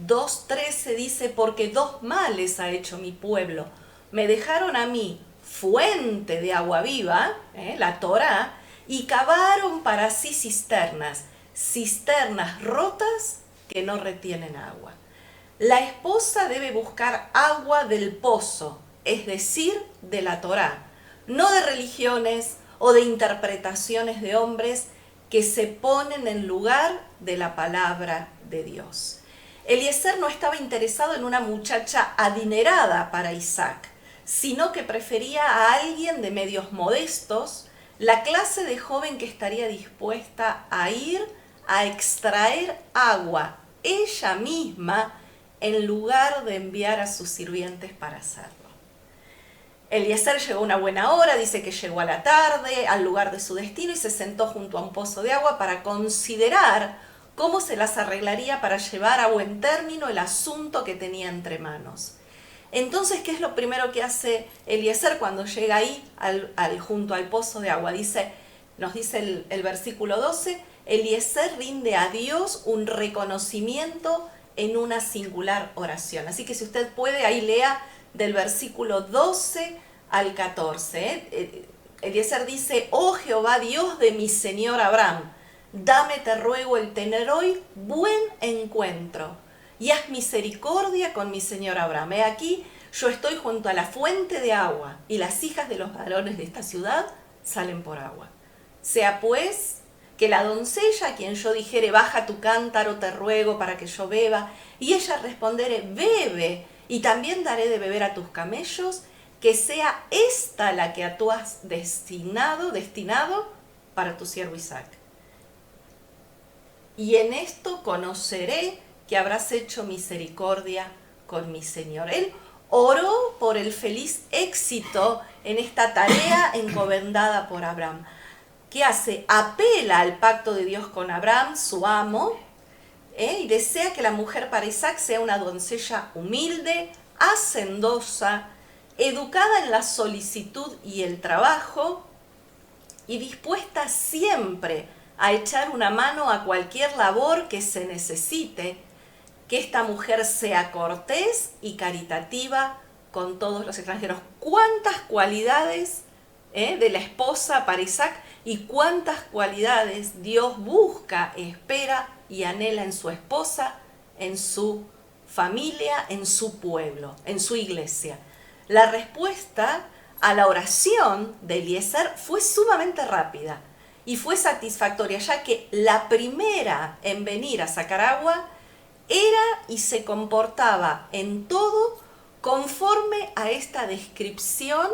2:13 dice, porque dos males ha hecho mi pueblo. Me dejaron a mí fuente de agua viva, la Torá, y cavaron para sí cisternas rotas que no retienen agua. La esposa debe buscar agua del pozo, es decir, de la Torá, no de religiones o de interpretaciones de hombres que se ponen en lugar de la palabra de Dios. Eliezer no estaba interesado en una muchacha adinerada para Isaac, sino que prefería a alguien de medios modestos, la clase de joven que estaría dispuesta a ir a extraer agua ella misma en lugar de enviar a sus sirvientes para hacerlo. Eliezer llegó a una buena hora, dice que llegó a la tarde al lugar de su destino y se sentó junto a un pozo de agua para considerar cómo se las arreglaría para llevar a buen término el asunto que tenía entre manos. Entonces, ¿qué es lo primero que hace Eliezer cuando llega ahí junto al pozo de agua? Nos dice el versículo 12, Eliezer rinde a Dios un reconocimiento en una singular oración. Así que si usted puede, ahí lea del versículo 12 al 14. Eliezer dice, oh Jehová Dios de mi señor Abraham, dame, te ruego, el tener hoy buen encuentro y haz misericordia con mi señor Abraham. He aquí, yo estoy junto a la fuente de agua y las hijas de los varones de esta ciudad salen por agua. Sea pues que la doncella a quien yo dijere, baja tu cántaro, te ruego, para que yo beba, y ella respondere, bebe, y también daré de beber a tus camellos, que sea esta la que tú has destinado para tu siervo Isaac. Y en esto conoceré que habrás hecho misericordia con mi Señor. Él oró por el feliz éxito en esta tarea encomendada por Abraham. ¿Qué hace? Apela al pacto de Dios con Abraham, su amo, y desea que la mujer para Isaac sea una doncella humilde, hacendosa, educada en la solicitud y el trabajo, y dispuesta siempre a echar una mano a cualquier labor que se necesite, que esta mujer sea cortés y caritativa con todos los extranjeros. ¿Cuántas cualidades de la esposa para Isaac y cuántas cualidades Dios busca, espera y anhela en su esposa, en su familia, en su pueblo, en su iglesia? La respuesta a la oración de Eliezer fue sumamente rápida y fue satisfactoria, ya que la primera en venir a sacar agua era y se comportaba en todo conforme a esta descripción,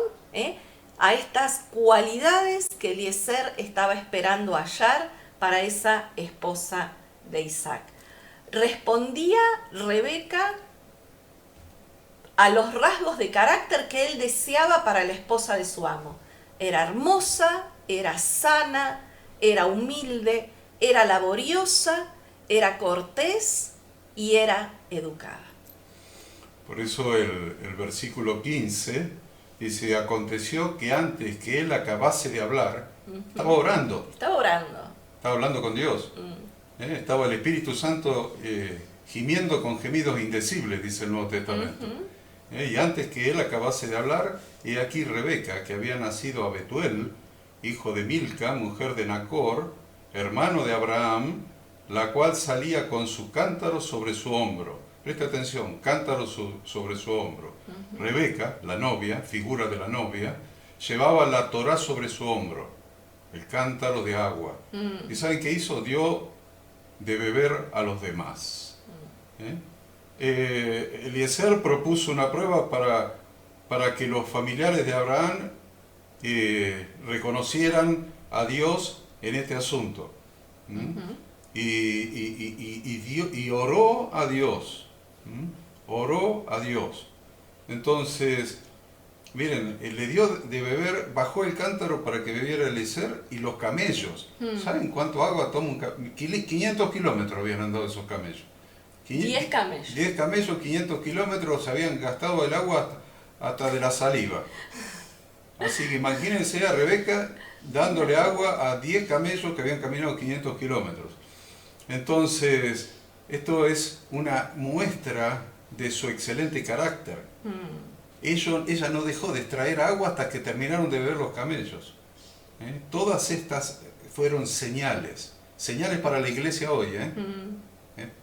a estas cualidades que Eliezer estaba esperando hallar para esa esposa de Isaac. Respondía Rebeca a los rasgos de carácter que él deseaba para la esposa de su amo. Era hermosa, era sana, era humilde, era laboriosa, era cortés y era educada. Por eso el versículo 15 dice, aconteció que antes que él acabase de hablar, estaba orando. Estaba orando. Estaba hablando con Dios. Estaba el Espíritu Santo gimiendo con gemidos indecibles, dice el Nuevo Testamento. Y antes que él acabase de hablar, he aquí Rebeca, que había nacido a Betuel, hijo de Milca, mujer de Nacor, hermano de Abraham, la cual salía con su cántaro sobre su hombro. Presta atención, cántaro sobre su hombro. Rebeca, la novia, figura de la novia, llevaba la Torá sobre su hombro, el cántaro de agua. ¿Y saben qué hizo? Dio de beber a los demás. Eliezer propuso una prueba para que los familiares de Abraham reconocieran a Dios en este asunto. Y oró a Dios. Oró a Dios. Entonces, miren, le dio de beber, bajó el cántaro para que bebiera Eliezer y los camellos. ¿Saben cuánto agua toma un camello? 500 kilómetros habían andado esos camellos. 10 camellos. 10 camellos, 500 kilómetros, habían gastado el agua hasta de la saliva. Así que imagínense a Rebeca dándole agua a 10 camellos que habían caminado 500 kilómetros. Entonces, esto es una muestra de su excelente carácter. Ella no dejó de extraer agua hasta que terminaron de beber los camellos. Todas estas fueron señales para la iglesia hoy.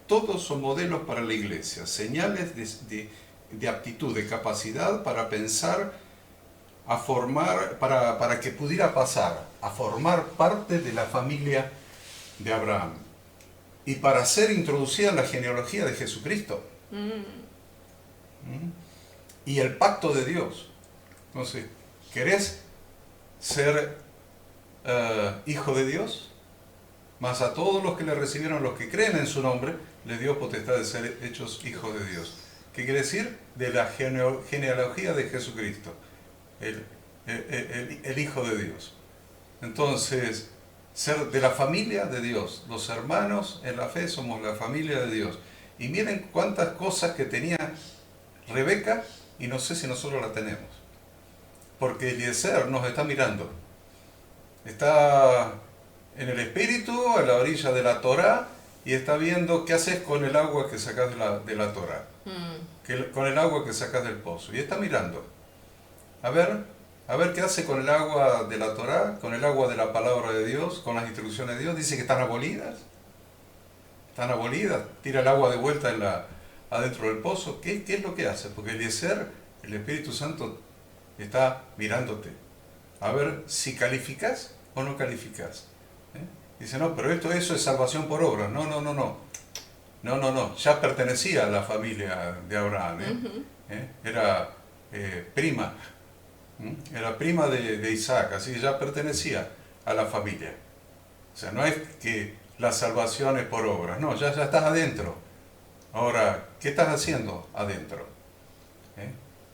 Todos son modelos para la iglesia, señales de aptitud, de capacidad para pensar, a formar, para que pudiera pasar a formar parte de la familia de Abraham y para ser introducida en la genealogía de Jesucristo y el pacto de Dios. Entonces, ¿querés ser hijo de Dios? Mas a todos los que le recibieron, los que creen en su nombre, les dio potestad de ser hechos hijos de Dios. ¿Qué quiere decir? De la genealogía de Jesucristo, el Hijo de Dios. Entonces, ser de la familia de Dios. Los hermanos en la fe somos la familia de Dios. Y miren cuántas cosas que tenía Rebeca y no sé si nosotros la tenemos. Porque Eliezer nos está mirando. Está en el espíritu, a la orilla de la Torá, y está viendo qué haces con el agua que sacas de la Torá, con el agua que sacas del pozo. Y está mirando. A ver qué hace con el agua de la Torá, con el agua de la palabra de Dios, con las instrucciones de Dios. Dice que están abolidas. Están abolidas. Tira el agua de vuelta adentro del pozo. ¿Qué es lo que hace? Porque Eliezer, el Espíritu Santo, está mirándote. A ver si calificas o no calificas. Dice, no, pero eso es salvación por obra. No. Ya pertenecía a la familia de Abraham. Era prima. Era prima de Isaac, así que ya pertenecía a la familia. O sea, no es que la salvación es por obra. No, ya estás adentro. Ahora, ¿qué estás haciendo adentro?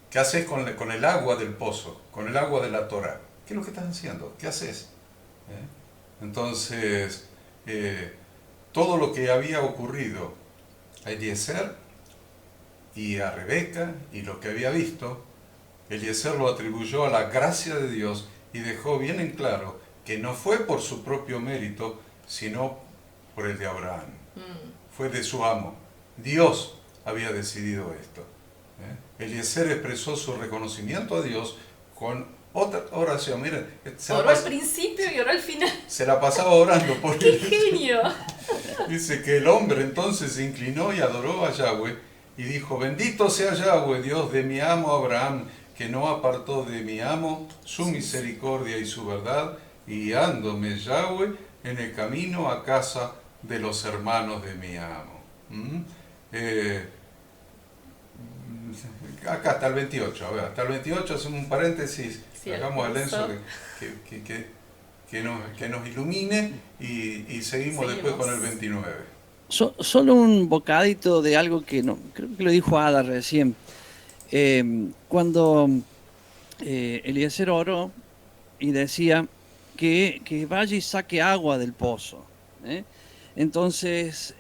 ¿Qué haces con el agua del pozo? Con el agua de la Torá. ¿Qué es lo que estás haciendo? ¿Qué haces? Entonces, todo lo que había ocurrido a Eliezer y a Rebeca y lo que había visto, Eliezer lo atribuyó a la gracia de Dios y dejó bien en claro que no fue por su propio mérito, sino por el de Abraham. Fue de su amo. Dios había decidido esto. Eliezer expresó su reconocimiento a Dios con otra oración. Miren, oró al principio y oró al final. Se la pasaba orando por ¡Qué genio! Dice que el hombre entonces se inclinó y adoró a Yahweh y dijo, bendito sea Yahweh, Dios de mi amo Abraham, que no apartó de mi amo su misericordia y su verdad, guiándome Yahweh en el camino a casa de los hermanos de mi amo. Acá hasta el 28, a ver, hasta el 28 hacemos un paréntesis, sí, hagamos el Enzo que nos ilumine y seguimos después con el 29. Solo un bocadito de algo que no, creo que lo dijo Ada recién. Cuando Eliezer oró y decía que vaya y saque agua del pozo. Entonces,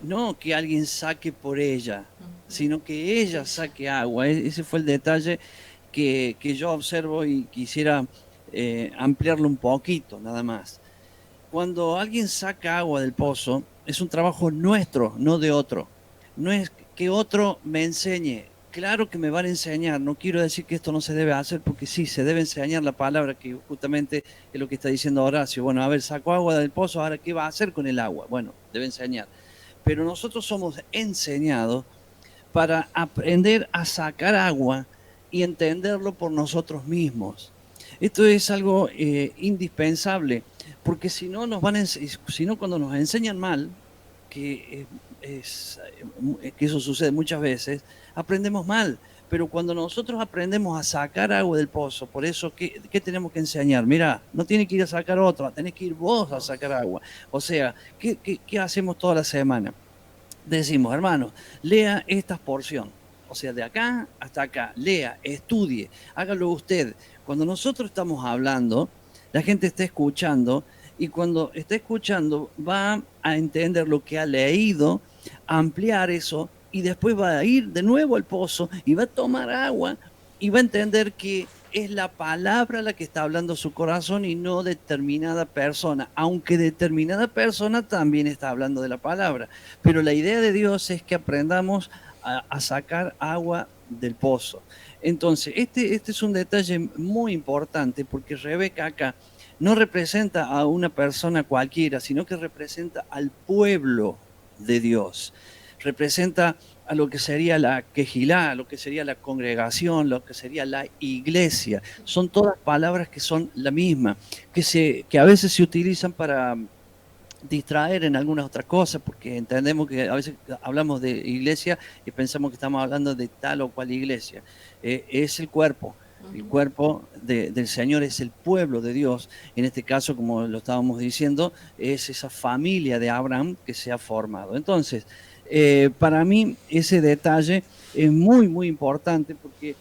no que alguien saque por ella, sino que ella saque agua. Ese fue el detalle que yo observo y quisiera ampliarlo un poquito, nada más. Cuando alguien saca agua del pozo, es un trabajo nuestro, no de otro. No es que otro me enseñe. Claro que me van a enseñar, no quiero decir que esto no se debe hacer, porque sí, se debe enseñar la palabra, que justamente es lo que está diciendo Horacio. Bueno, a ver, sacó agua del pozo, ahora ¿qué va a hacer con el agua? Bueno, debe enseñar. Pero nosotros somos enseñados para aprender a sacar agua y entenderlo por nosotros mismos. Esto es algo indispensable, porque si no si no cuando nos enseñan mal, que, que eso sucede muchas veces, aprendemos mal. Pero cuando nosotros aprendemos a sacar agua del pozo, por eso, ¿qué tenemos que enseñar? Mira, no tiene que ir a sacar otra, tenés que ir vos a sacar agua. O sea, ¿qué hacemos toda la semana? Decimos, hermanos, lea esta porción. O sea, de acá hasta acá, lea, estudie, hágalo usted. Cuando nosotros estamos hablando, la gente está escuchando, y cuando está escuchando va a entender lo que ha leído, ampliar eso, y después va a ir de nuevo al pozo y va a tomar agua y va a entender que es la palabra la que está hablando su corazón y no determinada persona, aunque determinada persona también está hablando de la palabra. Pero la idea de Dios es que aprendamos a sacar agua del pozo. Entonces, este es un detalle muy importante, porque Rebeca acá no representa a una persona cualquiera, sino que representa al pueblo de Dios. Representa a lo que sería la quejilá, a lo que sería la congregación, lo que sería la iglesia. Son todas palabras que son la misma, que a veces se utilizan para distraer en algunas otras cosas, porque entendemos que a veces hablamos de iglesia y pensamos que estamos hablando de tal o cual iglesia. Es el cuerpo. El cuerpo del Señor es el pueblo de Dios. En este caso, como lo estábamos diciendo, es esa familia de Abraham que se ha formado. Entonces, para mí ese detalle es muy, muy importante, porque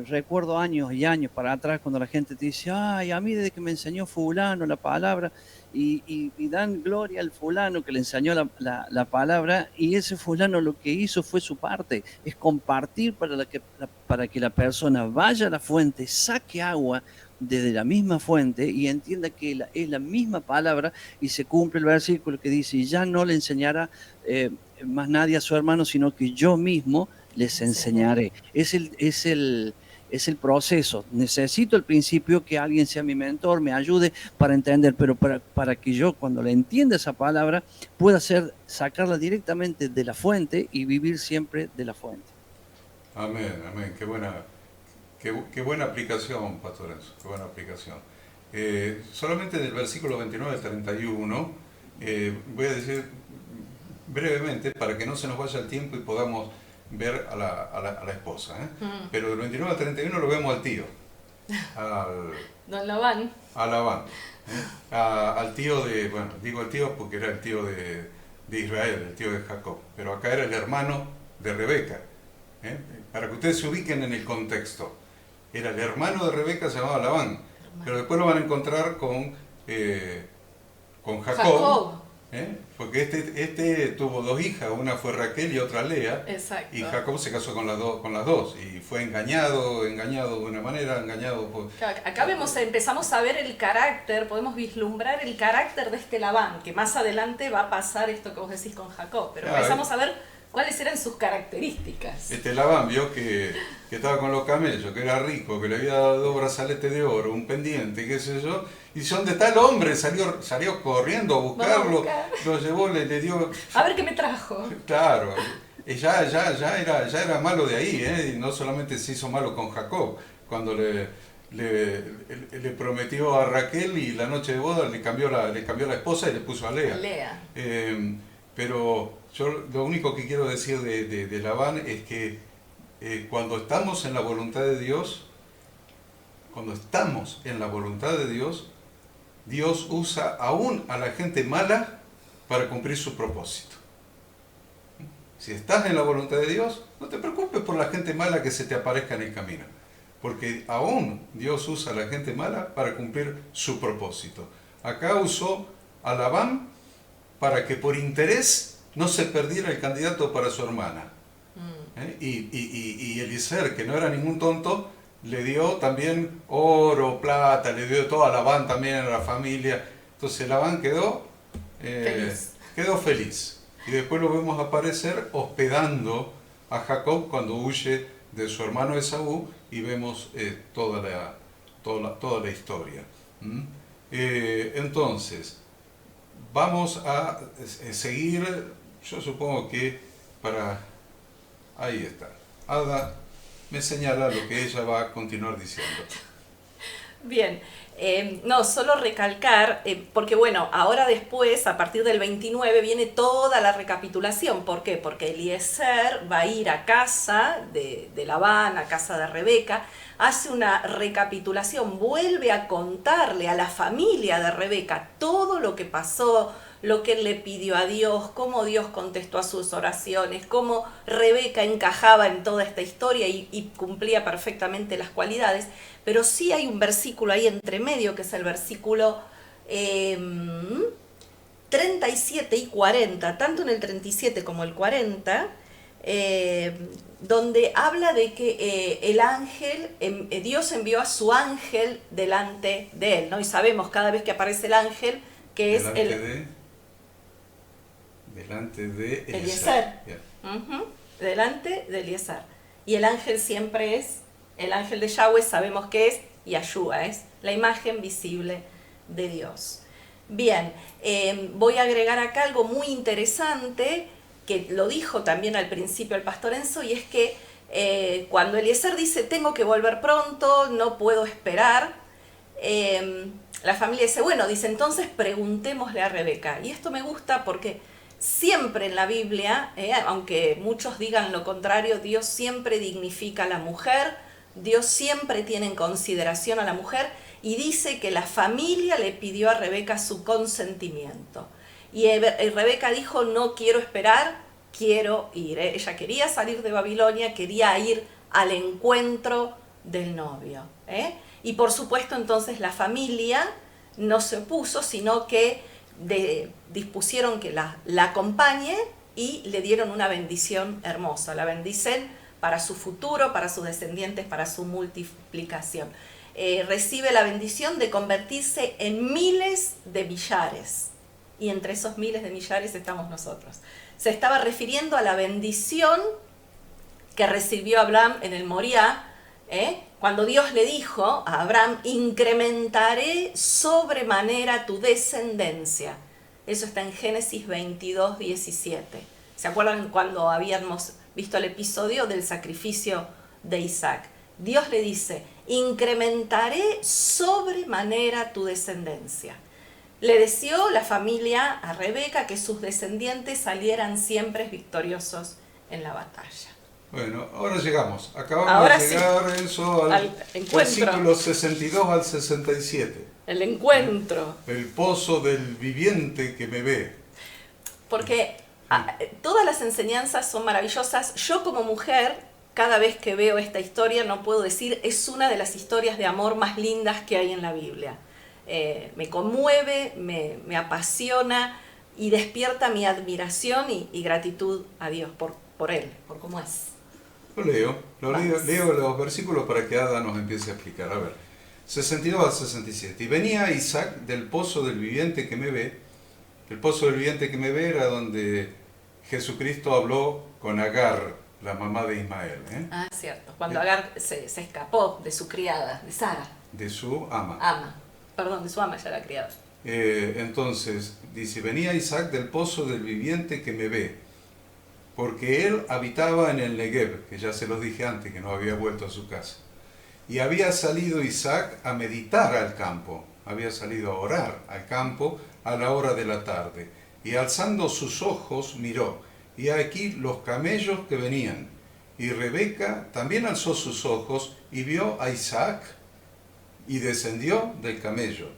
recuerdo años y años para atrás cuando la gente te dice, ay, a mí desde que me enseñó fulano la palabra, y dan gloria al fulano que le enseñó la palabra, y ese fulano lo que hizo fue su parte, es compartir para que la persona vaya a la fuente, saque agua desde la misma fuente y entienda que es la misma palabra, y se cumple el versículo que dice, y ya no le enseñará más nadie a su hermano, sino que yo mismo les enseñaré. Es el proceso. Necesito al principio que alguien sea mi mentor, me ayude para entender, pero para que yo, cuando le entienda esa palabra, pueda sacarla directamente de la fuente y vivir siempre de la fuente. Amén, amén. Qué buena aplicación, Pastor Enzo, qué buena aplicación. Solamente del versículo 29 al 31, voy a decir brevemente para que no se nos vaya el tiempo y podamos ver a la esposa. Pero del 29 al 31 lo vemos al tío, Don Labán. a Labán, al tío de, bueno, digo el tío porque era el tío de Israel, el tío de Jacob, pero acá era el hermano de Rebeca. Para que ustedes se ubiquen en el contexto, era el hermano de Rebeca, se llamaba Labán, pero después lo van a encontrar con Jacob. Porque este tuvo dos hijas, una fue Raquel y otra Lea. Exacto. Y Jacob se casó con las dos y fue engañado de una manera, engañado por... Acá empezamos a ver el carácter, podemos vislumbrar el carácter de este Labán, que más adelante va a pasar esto que vos decís con Jacob, pero empezamos a ver cuáles eran sus características. Este Labán vio que estaba con los camellos, que era rico, que le había dado 2 brazaletes de oro, un pendiente, qué sé yo, y donde tal hombre salió corriendo a buscarlo, lo llevó, le dio... A ver qué me trajo. Claro, ya era malo de ahí, y no solamente se hizo malo con Jacob, cuando le prometió a Raquel y la noche de boda le cambió la esposa y le puso a Lea. Pero yo lo único que quiero decir de Labán es que cuando estamos en la voluntad de Dios, Dios usa aún a la gente mala para cumplir su propósito. Si estás en la voluntad de Dios, no te preocupes por la gente mala que se te aparezca en el camino, porque aún Dios usa a la gente mala para cumplir su propósito. Acá usó a Labán para que por interés no se perdiera el candidato para su hermana. Y Eliezer, que no era ningún tonto, le dio también oro, plata, le dio toda Labán también a la familia. Entonces Labán quedó feliz. Y después lo vemos aparecer hospedando a Jacob cuando huye de su hermano Esaú, y vemos toda la historia. Entonces, vamos a seguir, yo supongo que ahí está. Ada me señala lo que ella va a continuar diciendo. Bien, no, solo recalcar, porque bueno, ahora después, a partir del 29, viene toda la recapitulación. ¿Por qué? Porque Eliezer va a ir a casa de Labán, a casa de Rebeca, hace una recapitulación, vuelve a contarle a la familia de Rebeca todo lo que pasó, lo que él le pidió a Dios, cómo Dios contestó a sus oraciones, cómo Rebeca encajaba en toda esta historia y cumplía perfectamente las cualidades. Pero sí hay un versículo ahí entre medio, que es el versículo 37 y 40, tanto en el 37 como el 40, donde habla de que el ángel, Dios envió a su ángel delante de él, ¿no? Y sabemos cada vez que aparece el ángel que es delante de Eliezer. Delante de Eliezer. Y el ángel siempre es, el ángel de Yahweh sabemos que es Yahshua, es la imagen visible de Dios. Bien, voy a agregar acá algo muy interesante, que lo dijo también al principio el pastor Enzo, y es que cuando Eliezer dice, tengo que volver pronto, no puedo esperar, la familia dice, bueno, dice, entonces preguntémosle a Rebeca. Y esto me gusta porque siempre en la Biblia, aunque muchos digan lo contrario, Dios siempre dignifica a la mujer, Dios siempre tiene en consideración a la mujer, y dice que la familia le pidió a Rebeca su consentimiento. Y Rebeca dijo, no quiero esperar, quiero ir. Ella quería salir de Babilonia, quería ir al encuentro del novio. Y por supuesto entonces la familia no se opuso, sino que dispusieron que la acompañe y le dieron una bendición hermosa. La bendicen para su futuro, para sus descendientes, para su multiplicación. Recibe la bendición de convertirse en miles de millares. Y entre esos miles de millares estamos nosotros. Se estaba refiriendo a la bendición que recibió Abraham en el Moriah, cuando Dios le dijo a Abraham, incrementaré sobremanera tu descendencia. Eso está en Génesis 22, 17. ¿Se acuerdan cuando habíamos visto el episodio del sacrificio de Isaac? Dios le dice, incrementaré sobremanera tu descendencia. Le deseó la familia a Rebeca que sus descendientes salieran siempre victoriosos en la batalla. Bueno, ahora llegamos. Acabamos de llegar, sí, eso al versículo 62 al 67. El encuentro. El pozo del viviente que me ve. Porque todas las enseñanzas son maravillosas. Yo como mujer, cada vez que veo esta historia, no puedo decir, es una de las historias de amor más lindas que hay en la Biblia. Me conmueve, me apasiona y despierta mi admiración y gratitud a Dios por Él, por cómo es. Leo los versículos para que Ada nos empiece a explicar. A ver, 62 al 67. Y venía Isaac del pozo del viviente que me ve. El pozo del viviente que me ve era donde Jesucristo habló con Agar, la mamá de Ismael. Ah, cierto. Cuando Agar se escapó de su criada, de Sara. De su ama. De su ama ya era criada. Entonces, dice, venía Isaac del pozo del viviente que me ve, porque él habitaba en el Negev, que ya se los dije antes, que no había vuelto a su casa. Y había salido Isaac a meditar al campo, había salido a orar al campo a la hora de la tarde. Y alzando sus ojos miró, y aquí los camellos que venían. Y Rebeca también alzó sus ojos y vio a Isaac, y descendió del camello,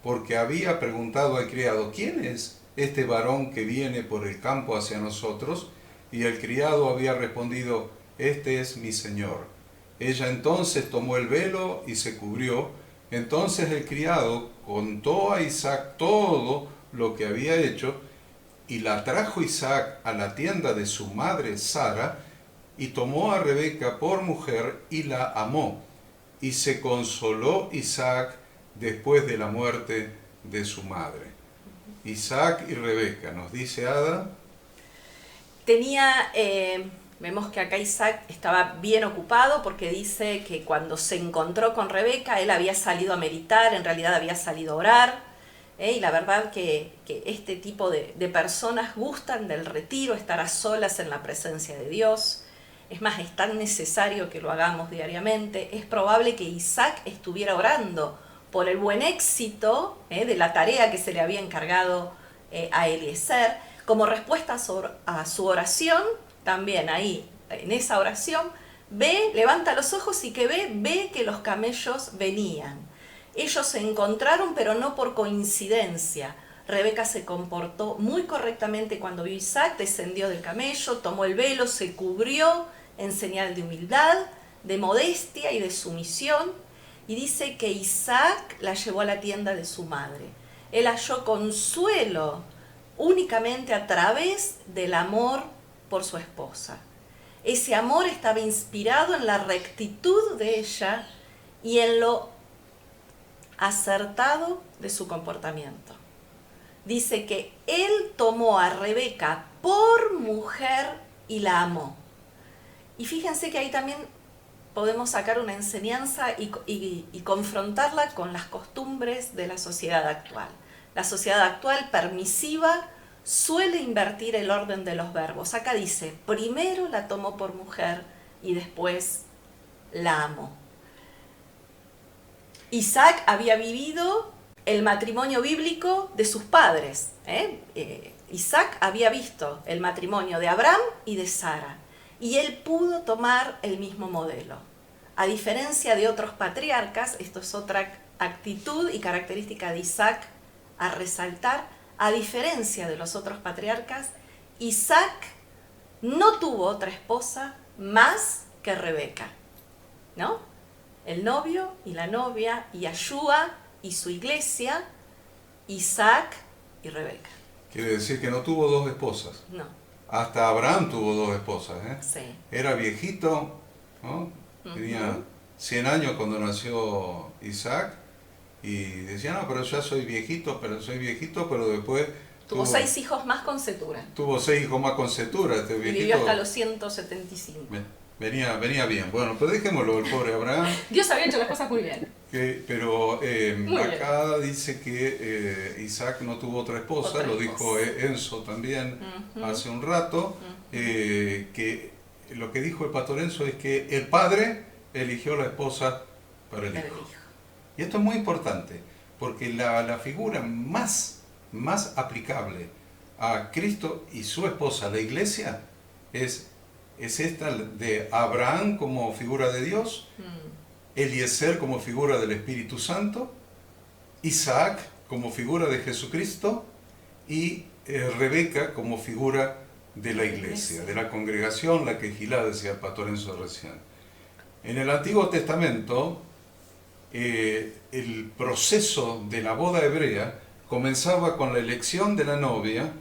porque había preguntado al criado, ¿quién es este varón que viene por el campo hacia nosotros? Y el criado había respondido, este es mi señor. Ella entonces tomó el velo y se cubrió. Entonces el criado contó a Isaac todo lo que había hecho, Y la trajo Isaac a la tienda de su madre Sara, y tomó a Rebeca por mujer y la amó. Y se consoló Isaac después de la muerte de su madre. Isaac y Rebeca, nos dice Ada. Vemos que acá Isaac estaba bien ocupado porque dice que cuando se encontró con Rebeca, él había salido a meditar, en realidad había salido a orar. Y la verdad que este tipo de personas gustan del retiro, estar a solas en la presencia de Dios. Es más, es tan necesario que lo hagamos diariamente. Es probable que Isaac estuviera orando por el buen éxito de la tarea que se le había encargado a Eliezer. Como respuesta a su oración, también ahí, en esa oración, levanta los ojos y que ve que los camellos venían. Ellos se encontraron, pero no por coincidencia. Rebeca se comportó muy correctamente cuando vio a Isaac, descendió del camello, tomó el velo, se cubrió en señal de humildad, de modestia y de sumisión, y dice que Isaac la llevó a la tienda de su madre. Él halló consuelo únicamente a través del amor por su esposa. Ese amor estaba inspirado en la rectitud de ella y en lo acertado de su comportamiento. Dice que él tomó a Rebeca por mujer y la amó. Y fíjense que ahí también podemos sacar una enseñanza y confrontarla con las costumbres de la sociedad actual. La sociedad actual permisiva suele invertir el orden de los verbos. Acá dice, primero la tomó por mujer y después la amó. Isaac había vivido el matrimonio bíblico de sus padres. Isaac había visto el matrimonio de Abraham y de Sara. Y él pudo tomar el mismo modelo. A diferencia de otros patriarcas, esto es otra actitud y característica de Isaac a resaltar. A diferencia de los otros patriarcas, Isaac no tuvo otra esposa más que Rebeca, ¿no? El novio y la novia, Yahshua y su iglesia, Isaac y Rebeca. Quiere decir que no tuvo dos esposas. No. Hasta Abraham tuvo dos esposas. Sí. Era viejito, ¿no? Tenía 100 años cuando nació Isaac. Y decía, no, pero ya soy viejito, pero después... Tuvo 6 hijos más con Cetura. Tuvo 6 hijos más con Cetura, este viejito. Y vivió hasta los 175. Venía bien. Bueno, pero dejémoslo, el pobre Abraham. Dios había hecho las cosas muy bien. Pero acá dice que Isaac no tuvo otra esposa, lo dijo Enzo también hace un rato, que lo que dijo el pastor Enzo es que el padre eligió la esposa para el hijo. Y esto es muy importante, porque la figura más aplicable a Cristo y su esposa, la iglesia, es esta de Abraham como figura de Dios, Eliezer como figura del Espíritu Santo, Isaac como figura de Jesucristo y Rebeca como figura de la iglesia, de la congregación, la que Gilá decía el pastor Enzo recién. En el Antiguo Testamento, el proceso de la boda hebrea comenzaba con la elección de la novia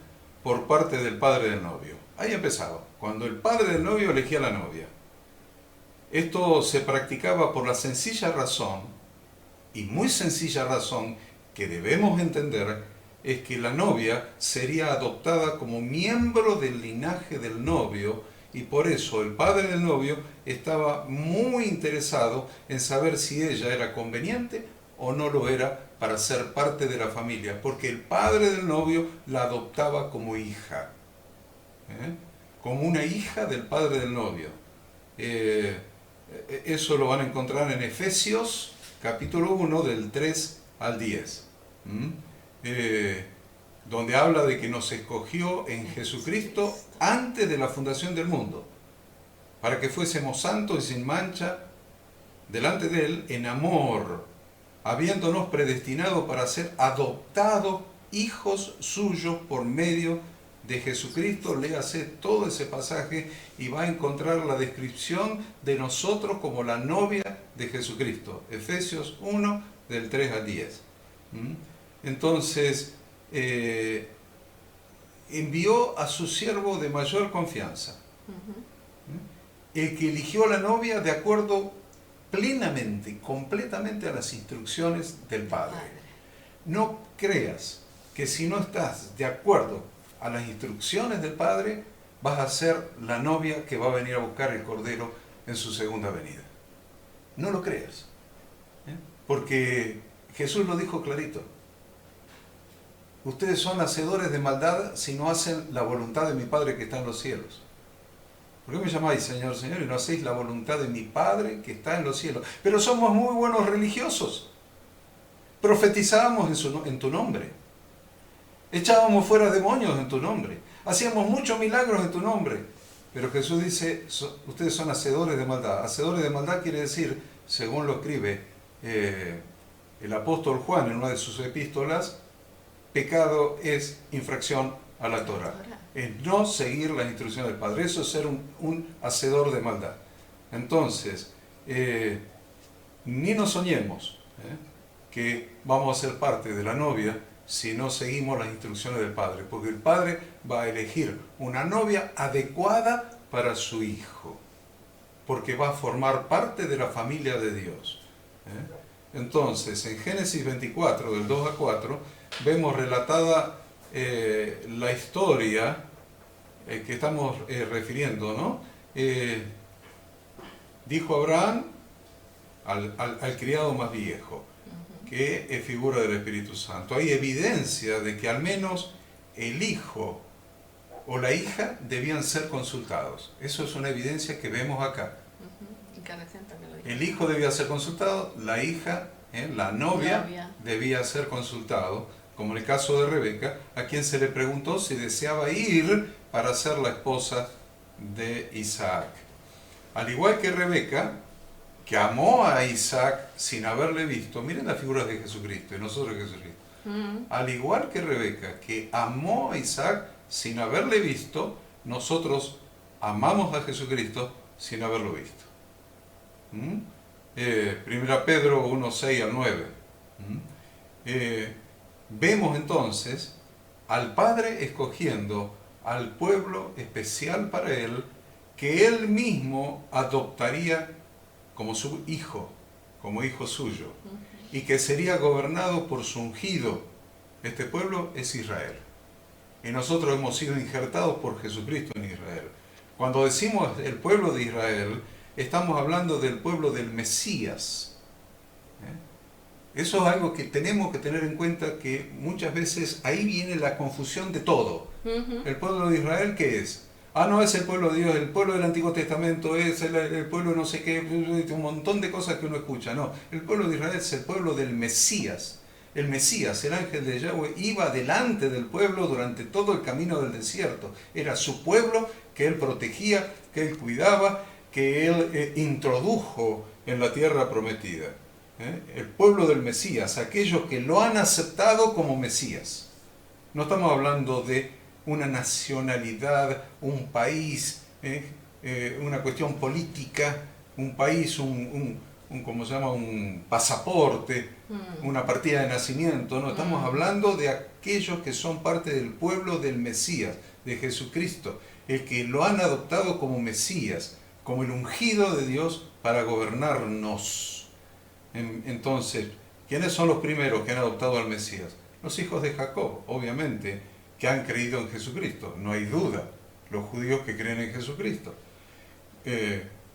por parte del padre del novio. Ahí empezaba, cuando el padre del novio elegía a la novia. Esto se practicaba por la sencilla razón, y muy sencilla razón, que debemos entender, es que la novia sería adoptada como miembro del linaje del novio, y por eso el padre del novio estaba muy interesado en saber si ella era conveniente o no lo era para ser parte de la familia, porque el padre del novio la adoptaba como hija, como una hija del padre del novio. Eso lo van a encontrar en Efesios capítulo 1 del 3 al 10, donde habla de que nos escogió en Jesucristo antes de la fundación del mundo, para que fuésemos santos y sin mancha delante de Él en amor, habiéndonos predestinado para ser adoptados hijos suyos por medio de Jesucristo. Léase todo ese pasaje y va a encontrar la descripción de nosotros como la novia de Jesucristo. Efesios 1 del 3 al 10. Entonces, envió a su siervo de mayor confianza, el que eligió a la novia de acuerdo plenamente, completamente a las instrucciones del Padre. No creas que si no estás de acuerdo a las instrucciones del Padre, vas a ser la novia que va a venir a buscar el Cordero en su segunda venida. No lo creas, porque Jesús lo dijo clarito. Ustedes son hacedores de maldad si no hacen la voluntad de mi Padre que está en los cielos. ¿Por qué me llamáis Señor, Señor, y no hacéis la voluntad de mi Padre que está en los cielos? Pero somos muy buenos religiosos. Profetizábamos en tu nombre. Echábamos fuera demonios en tu nombre. Hacíamos muchos milagros en tu nombre. Pero Jesús dice, ustedes son hacedores de maldad. Hacedores de maldad quiere decir, según lo escribe el apóstol Juan en una de sus epístolas, pecado es infracción a la Torá. Es no seguir las instrucciones del Padre. Eso es ser un hacedor de maldad. Entonces, ni nos soñemos que vamos a ser parte de la novia si no seguimos las instrucciones del Padre, porque el Padre va a elegir una novia adecuada para su hijo, porque va a formar parte de la familia de Dios. Entonces, en Génesis 24, del 2 a 4, vemos relatada la historia que estamos refiriendo, ¿no? Dijo Abraham al criado más viejo, que es figura del Espíritu Santo. Hay evidencia de que al menos el hijo o la hija debían ser consultados. Eso es una evidencia que vemos acá. El hijo debía ser consultado, la hija, la novia, debía ser consultado, como en el caso de Rebeca, a quien se le preguntó si deseaba ir para ser la esposa de Isaac. Al igual que Rebeca, que amó a Isaac sin haberle visto, miren las figuras de Jesucristo y nosotros de Jesucristo. Al igual que Rebeca, que amó a Isaac sin haberle visto, nosotros amamos a Jesucristo sin haberlo visto. Primera Pedro 1, 6 al 9. Vemos entonces al Padre escogiendo al pueblo especial para Él, que Él mismo adoptaría como su hijo, como hijo suyo, y que sería gobernado por su ungido. Este pueblo es Israel. Y nosotros hemos sido injertados por Jesucristo en Israel. Cuando decimos el pueblo de Israel, estamos hablando del pueblo del Mesías. Eso es algo que tenemos que tener en cuenta, que muchas veces ahí viene la confusión de todo. ¿El pueblo de Israel qué es? No es el pueblo de Dios, el pueblo del Antiguo Testamento, es el pueblo no sé qué, un montón de cosas que uno escucha. No, el pueblo de Israel es el pueblo del Mesías. El Mesías, el ángel de Yahweh, iba delante del pueblo durante todo el camino del desierto. Era su pueblo que él protegía, que él cuidaba, que él introdujo en la tierra prometida. El pueblo del Mesías, aquellos que lo han aceptado como Mesías. No estamos hablando de una nacionalidad, un país, una cuestión política, un país, ¿cómo se llama? Un pasaporte, una partida de nacimiento. No, estamos hablando de aquellos que son parte del pueblo del Mesías, de Jesucristo, el que lo han adoptado como Mesías, como el ungido de Dios para gobernarnos. Entonces, ¿quiénes son los primeros que han adoptado al Mesías? Los hijos de Jacob, obviamente, que han creído en Jesucristo, no hay duda, los judíos que creen en Jesucristo.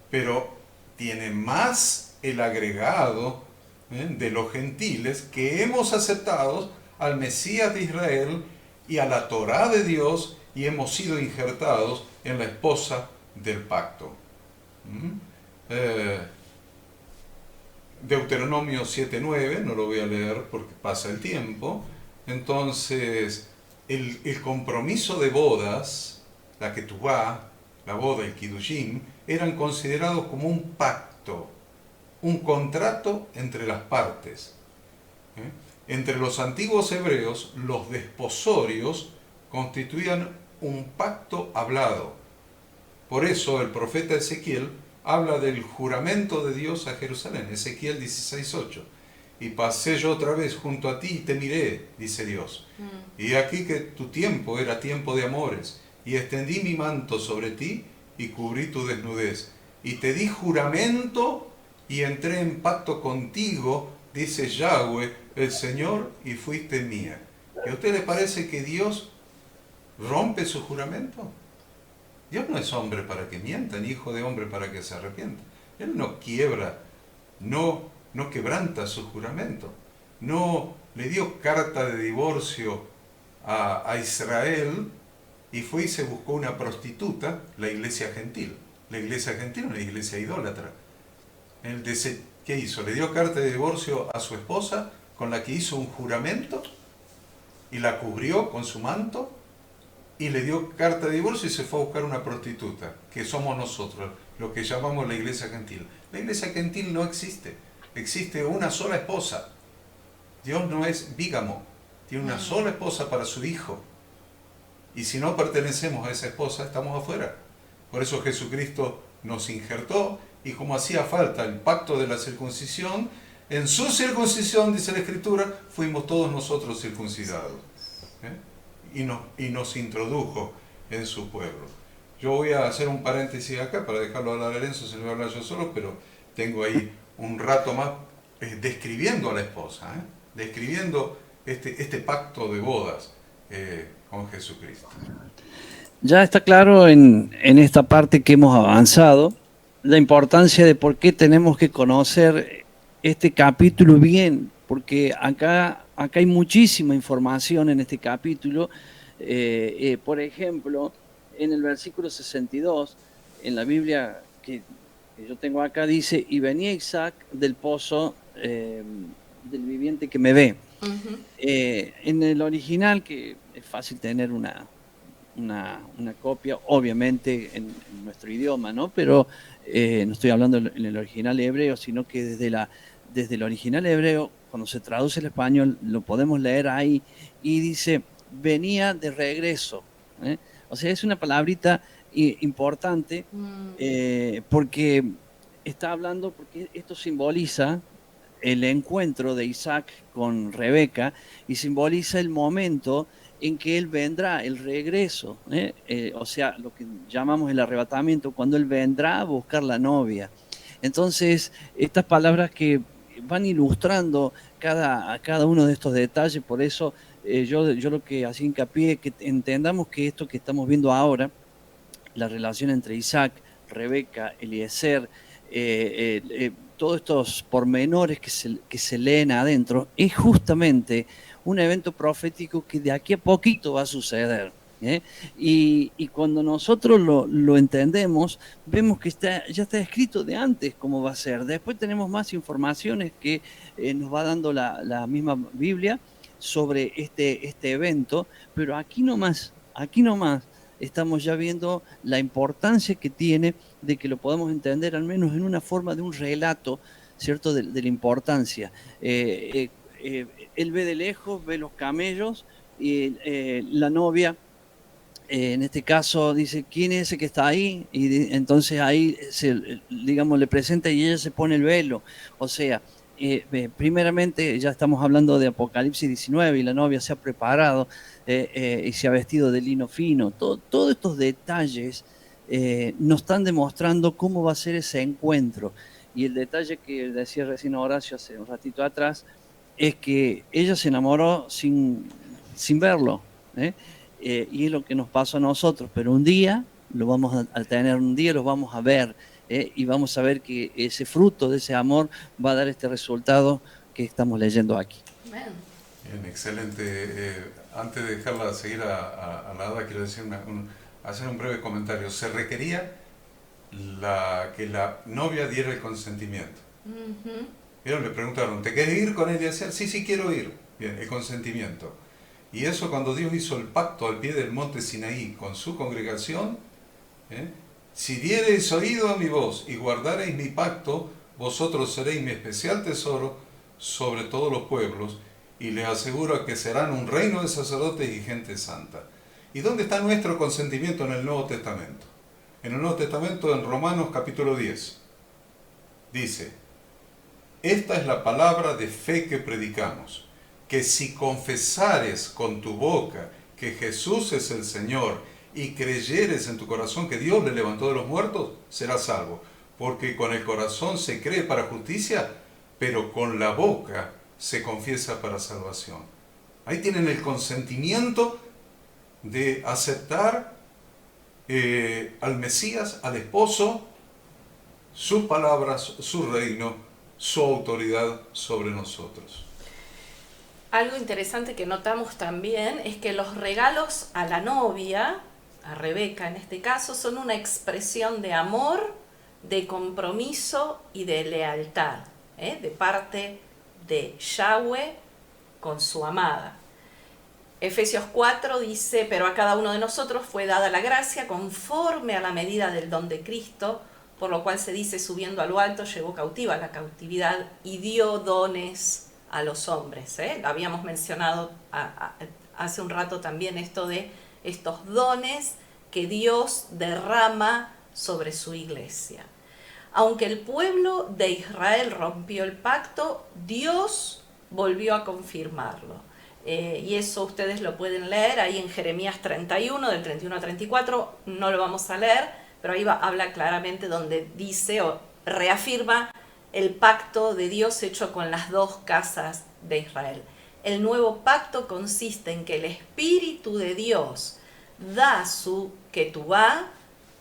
Pero tiene más el agregado de los gentiles que hemos aceptado al Mesías de Israel y a la Torá de Dios, y hemos sido injertados en la esposa del pacto. Deuteronomio 7:9, no lo voy a leer porque pasa el tiempo. Entonces, el compromiso de bodas, la ketubá, la boda, el kiddushin, eran considerados como un pacto, un contrato entre las partes. Entre los antiguos hebreos, los desposorios constituían un pacto hablado. Por eso el profeta Ezequiel habla del juramento de Dios a Jerusalén, Ezequiel 16:8. y pasé yo otra vez junto a ti y te miré, dice Dios. Y aquí que tu tiempo era tiempo de amores, y extendí mi manto sobre ti y cubrí tu desnudez. Y te di juramento y entré en pacto contigo, dice Yahweh, el Señor, y fuiste mía. ¿Y a usted le parece que Dios rompe su juramento? Dios no es hombre para que mienta, ni hijo de hombre para que se arrepienta. Él no quiebra, no quebranta su juramento. No le dio carta de divorcio a Israel y fue y se buscó una prostituta, la iglesia gentil. La iglesia gentil es una iglesia idólatra. ¿Qué hizo? Le dio carta de divorcio a su esposa, con la que hizo un juramento, y la cubrió con su manto, y le dio carta de divorcio y se fue a buscar una prostituta, que somos nosotros, lo que llamamos la iglesia gentil. La iglesia gentil no existe. Existe una sola esposa. Dios no es bígamo. Tiene una sola esposa para su hijo. Y si no pertenecemos a esa esposa, estamos afuera. Por eso Jesucristo nos injertó, y como hacía falta el pacto de la circuncisión, en su circuncisión, dice la Escritura, fuimos todos nosotros circuncidados. Y nos introdujo en su pueblo. Yo voy a hacer un paréntesis acá para dejarlo hablar a Lorenzo, se lo voy a hablar yo solo, pero tengo ahí un rato más describiendo a la esposa, describiendo este pacto de bodas con Jesucristo. Ya está claro en esta parte que hemos avanzado la importancia de por qué tenemos que conocer este capítulo bien, porque acá hay muchísima información en este capítulo. Por ejemplo, en el versículo 62, en la Biblia que yo tengo acá, dice, y venía Isaac del pozo del viviente que me ve. En el original, que es fácil tener una copia, obviamente en nuestro idioma, ¿no? Pero no estoy hablando en el original hebreo, sino que desde el original hebreo, cuando se traduce al español, lo podemos leer ahí, y dice, venía de regreso. O sea, es una palabrita importante, porque está hablando, porque esto simboliza el encuentro de Isaac con Rebeca, y simboliza el momento en que él vendrá, el regreso, o sea, lo que llamamos el arrebatamiento, cuando él vendrá a buscar la novia. Entonces, estas palabras que van ilustrando cada uno de estos detalles, por eso yo lo que hacía hincapié es que entendamos que esto que estamos viendo ahora, la relación entre Isaac, Rebeca, Eliezer, todos estos pormenores que se leen adentro, es justamente un evento profético que de aquí a poquito va a suceder. Y cuando nosotros lo entendemos, vemos que ya está escrito de antes cómo va a ser. Después tenemos más informaciones que nos va dando la misma Biblia sobre este evento, pero aquí nomás estamos ya viendo la importancia que tiene de que lo podamos entender al menos en una forma de un relato, ¿cierto? De la importancia. Él ve de lejos, ve los camellos, y la novia, en este caso, dice, ¿quién es ese que está ahí? Y entonces ahí, digamos, le presenta y ella se pone el velo. O sea, primeramente ya estamos hablando de Apocalipsis 19 y la novia se ha preparado y se ha vestido de lino fino. Todos estos detalles nos están demostrando cómo va a ser ese encuentro. Y el detalle que decía recién Horacio hace un ratito atrás es que ella se enamoró sin verlo, y es lo que nos pasó a nosotros, pero un día lo vamos a tener, un día lo vamos a ver, y vamos a ver que ese fruto de ese amor va a dar este resultado que estamos leyendo aquí. Bien, excelente. Antes de dejarla seguir a la Ada, quiero decir hacer un breve comentario. Se requería que la novia diera el consentimiento. Le preguntaron, ¿te quieres ir con él? Y decía, sí, quiero ir. Bien, el consentimiento. Y eso cuando Dios hizo el pacto al pie del monte Sinaí con su congregación, si diereis oído a mi voz y guardareis mi pacto, vosotros seréis mi especial tesoro sobre todos los pueblos, y les aseguro que serán un reino de sacerdotes y gente santa. ¿Y dónde está nuestro consentimiento en el Nuevo Testamento? En el Nuevo Testamento, en Romanos capítulo 10, dice, esta es la palabra de fe que predicamos, que si confesares con tu boca que Jesús es el Señor y creyeres en tu corazón que Dios le levantó de los muertos, serás salvo. Porque con el corazón se cree para justicia, pero con la boca se confiesa para salvación. Ahí tienen el consentimiento de aceptar al Mesías, al esposo, sus palabras, su reino, su autoridad sobre nosotros. Algo interesante que notamos también es que los regalos a la novia, a Rebeca en este caso, son una expresión de amor, de compromiso y de lealtad, de parte de Yahweh con su amada. Efesios 4 dice, pero a cada uno de nosotros fue dada la gracia conforme a la medida del don de Cristo, por lo cual se dice, subiendo a lo alto, llevó cautiva la cautividad y dio dones a los hombres. Lo habíamos mencionado hace un rato también esto de estos dones que Dios derrama sobre su iglesia. Aunque el pueblo de Israel rompió el pacto, Dios volvió a confirmarlo. Y eso ustedes lo pueden leer ahí en Jeremías 31, del 31 a 34, no lo vamos a leer, pero ahí habla claramente donde dice o reafirma el pacto de Dios hecho con las dos casas de Israel. El nuevo pacto consiste en que el Espíritu de Dios da su ketubá,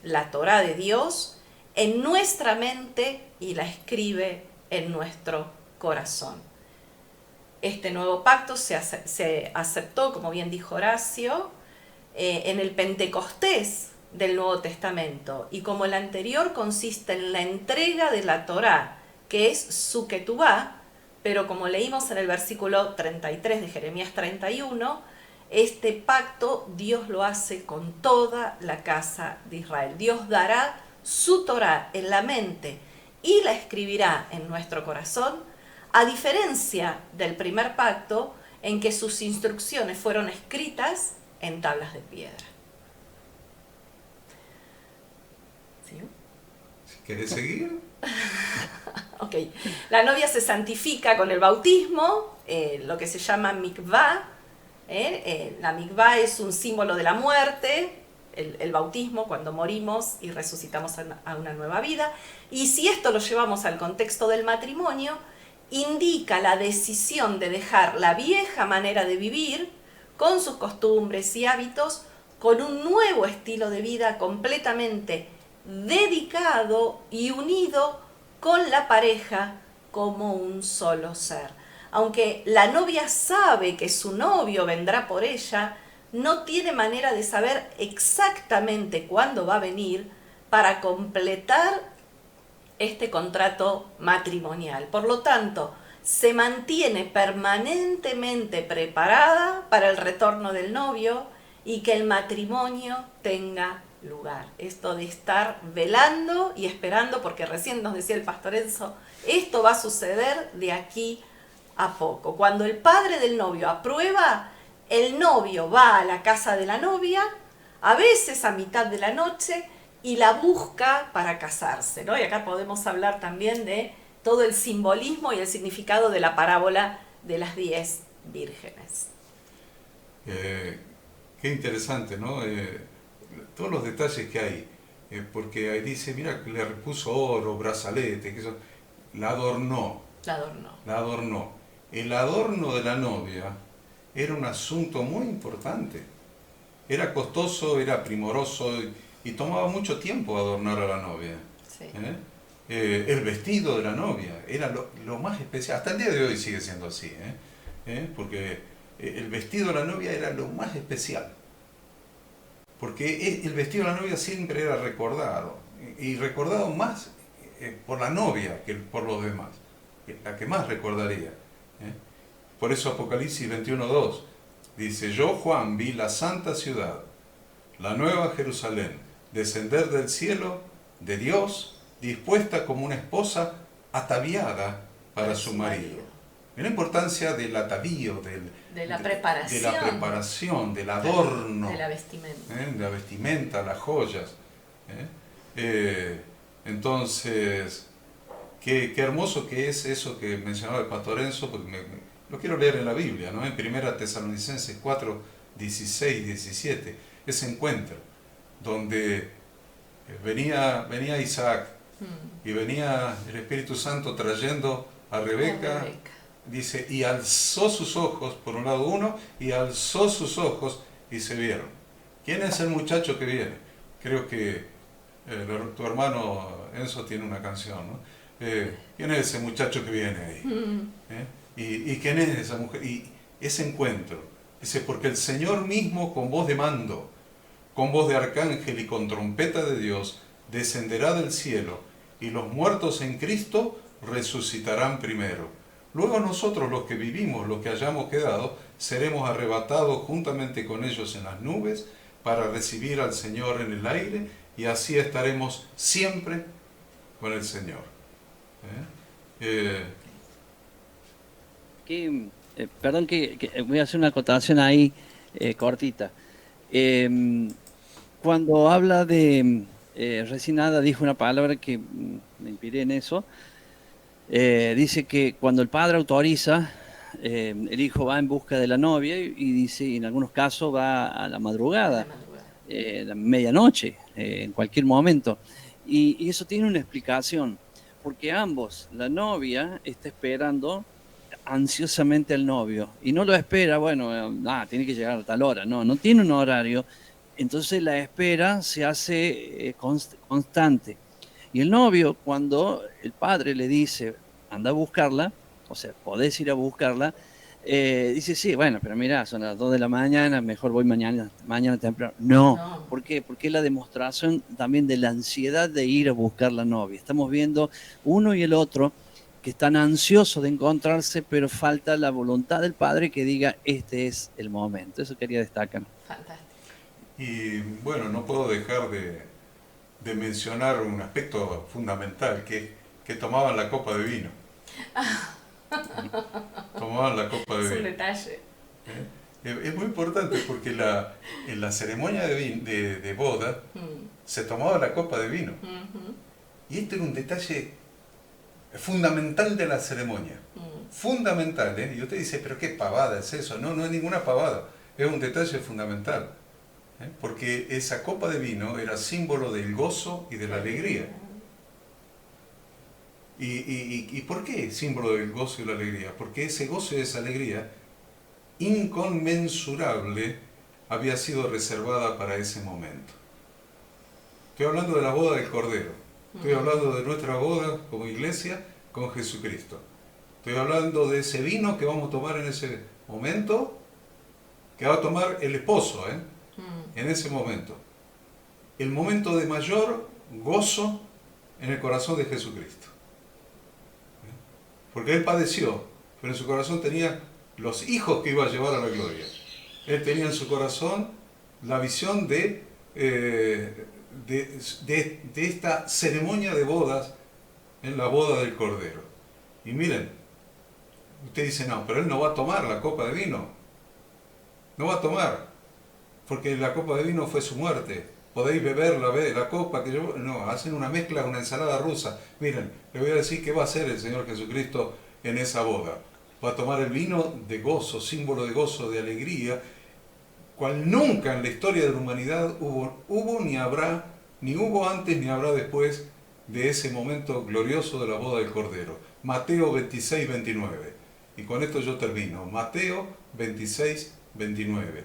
la Torá de Dios, en nuestra mente y la escribe en nuestro corazón. Este nuevo pacto se aceptó, como bien dijo Horacio, en el Pentecostés del Nuevo Testamento, y como el anterior consiste en la entrega de la Torá, que es su ketubá, pero como leímos en el versículo 33 de Jeremías 31, este pacto Dios lo hace con toda la casa de Israel. Dios dará su Torá en la mente y la escribirá en nuestro corazón, a diferencia del primer pacto, en que sus instrucciones fueron escritas en tablas de piedra. ¿Sí? ¿Querés seguir? Ok. La novia se santifica con el bautismo, lo que se llama mikvah. La mikvah es un símbolo de la muerte, el bautismo cuando morimos y resucitamos a una nueva vida. Y si esto lo llevamos al contexto del matrimonio, indica la decisión de dejar la vieja manera de vivir con sus costumbres y hábitos con un nuevo estilo de vida completamente dedicado y unido con la pareja como un solo ser. Aunque la novia sabe que su novio vendrá por ella, no tiene manera de saber exactamente cuándo va a venir para completar este contrato matrimonial. Por lo tanto, se mantiene permanentemente preparada para el retorno del novio y que el matrimonio tenga lugar. Esto de estar velando y esperando, porque recién nos decía el pastor Enzo, esto va a suceder de aquí a poco. Cuando el padre del novio aprueba, el novio va a la casa de la novia, a veces a mitad de la noche, y la busca para casarse, ¿no? Y acá podemos hablar también de todo el simbolismo y el significado de la parábola de las 10 vírgenes. Qué interesante, ¿no? Todos los detalles que hay, porque ahí dice, mira, que le repuso oro, brazalete, que eso, la adornó. La adornó. La adornó. El adorno de la novia era un asunto muy importante. Era costoso, era primoroso y tomaba mucho tiempo adornar a la novia. Sí. El vestido de la novia era lo más especial. Hasta el día de hoy sigue siendo así, porque el vestido de la novia era lo más especial. Porque el vestido de la novia siempre era recordado, y recordado más por la novia que por los demás, la que más recordaría. Por eso Apocalipsis 21:2 dice, yo Juan vi la santa ciudad, la nueva Jerusalén, descender del cielo de Dios, dispuesta como una esposa ataviada para su marido. La importancia del atavío, de la preparación, del adorno, de la vestimenta, de la vestimenta, las joyas. Entonces, qué hermoso que es eso que mencionaba el pastor Enzo, porque lo quiero leer en la Biblia, ¿no? En 1 Tesalonicenses 4, 16, 17, ese encuentro donde venía Isaac y venía el Espíritu Santo trayendo a Rebeca, dice, y alzó sus ojos, por un lado uno, y alzó sus ojos y se vieron. ¿Quién es el muchacho que viene? Creo que tu hermano Enzo tiene una canción, ¿no? ¿Quién es ese muchacho que viene ahí? ¿Y quién es esa mujer? Y ese encuentro, dice, porque el Señor mismo con voz de mando, con voz de arcángel y con trompeta de Dios, descenderá del cielo, y los muertos en Cristo resucitarán primero. Luego nosotros, los que vivimos, los que hayamos quedado, seremos arrebatados juntamente con ellos en las nubes para recibir al Señor en el aire, y así estaremos siempre con el Señor. Perdón que voy a hacer una acotación ahí cortita. Cuando habla de recién Ada dijo una palabra que me inspiré en eso. Dice que cuando el padre autoriza, el hijo va en busca de la novia y dice, en algunos casos va a la madrugada, la medianoche, en cualquier momento. Y eso tiene una explicación, porque ambos, la novia está esperando ansiosamente al novio y no lo espera, bueno, tiene que llegar a tal hora, no tiene un horario, entonces la espera se hace constante. Y el novio, cuando el padre le dice, anda a buscarla, o sea, podés ir a buscarla, dice, sí, bueno, pero mira, son las 2 de la mañana, mejor voy mañana temprano. No, ¿por qué? Porque es la demostración también de la ansiedad de ir a buscar la novia. Estamos viendo uno y el otro que están ansiosos de encontrarse, pero falta la voluntad del padre que diga, este es el momento. Eso quería destacar. Fantástico. Y bueno, no puedo dejar de mencionar un aspecto fundamental, que tomaban la copa de vino. Tomaban la copa de vino. Es un detalle. Es muy importante porque en la ceremonia de boda se tomaba la copa de vino. Y este era un detalle fundamental de la ceremonia. Fundamental, ¿eh? Y usted dice, pero qué pavada es eso. No es ninguna pavada, es un detalle fundamental. Porque esa copa de vino era símbolo del gozo y de la alegría. ¿Y por qué símbolo del gozo y la alegría? Porque ese gozo y esa alegría inconmensurable había sido reservada para ese momento. Estoy hablando de la boda del Cordero. Estoy hablando de nuestra boda como iglesia con Jesucristo. Estoy hablando de ese vino que vamos a tomar en ese momento, que va a tomar el esposo, en ese momento. El momento de mayor gozo en el corazón de Jesucristo. Porque Él padeció, pero en su corazón tenía los hijos que iba a llevar a la gloria. Él tenía en su corazón la visión de esta ceremonia de bodas, en la boda del Cordero. Y miren, usted dice, no, pero Él no va a tomar la copa de vino. No va a tomar, porque la copa de vino fue su muerte. Podéis beber la copa que yo... No, hacen una mezcla, una ensalada rusa. Miren, le voy a decir qué va a hacer el Señor Jesucristo en esa boda. Va a tomar el vino de gozo, símbolo de gozo, de alegría, cual nunca en la historia de la humanidad hubo ni habrá, ni hubo antes ni habrá después de ese momento glorioso de la boda del Cordero. Mateo 26, 29. Y con esto yo termino. Mateo 26, 29.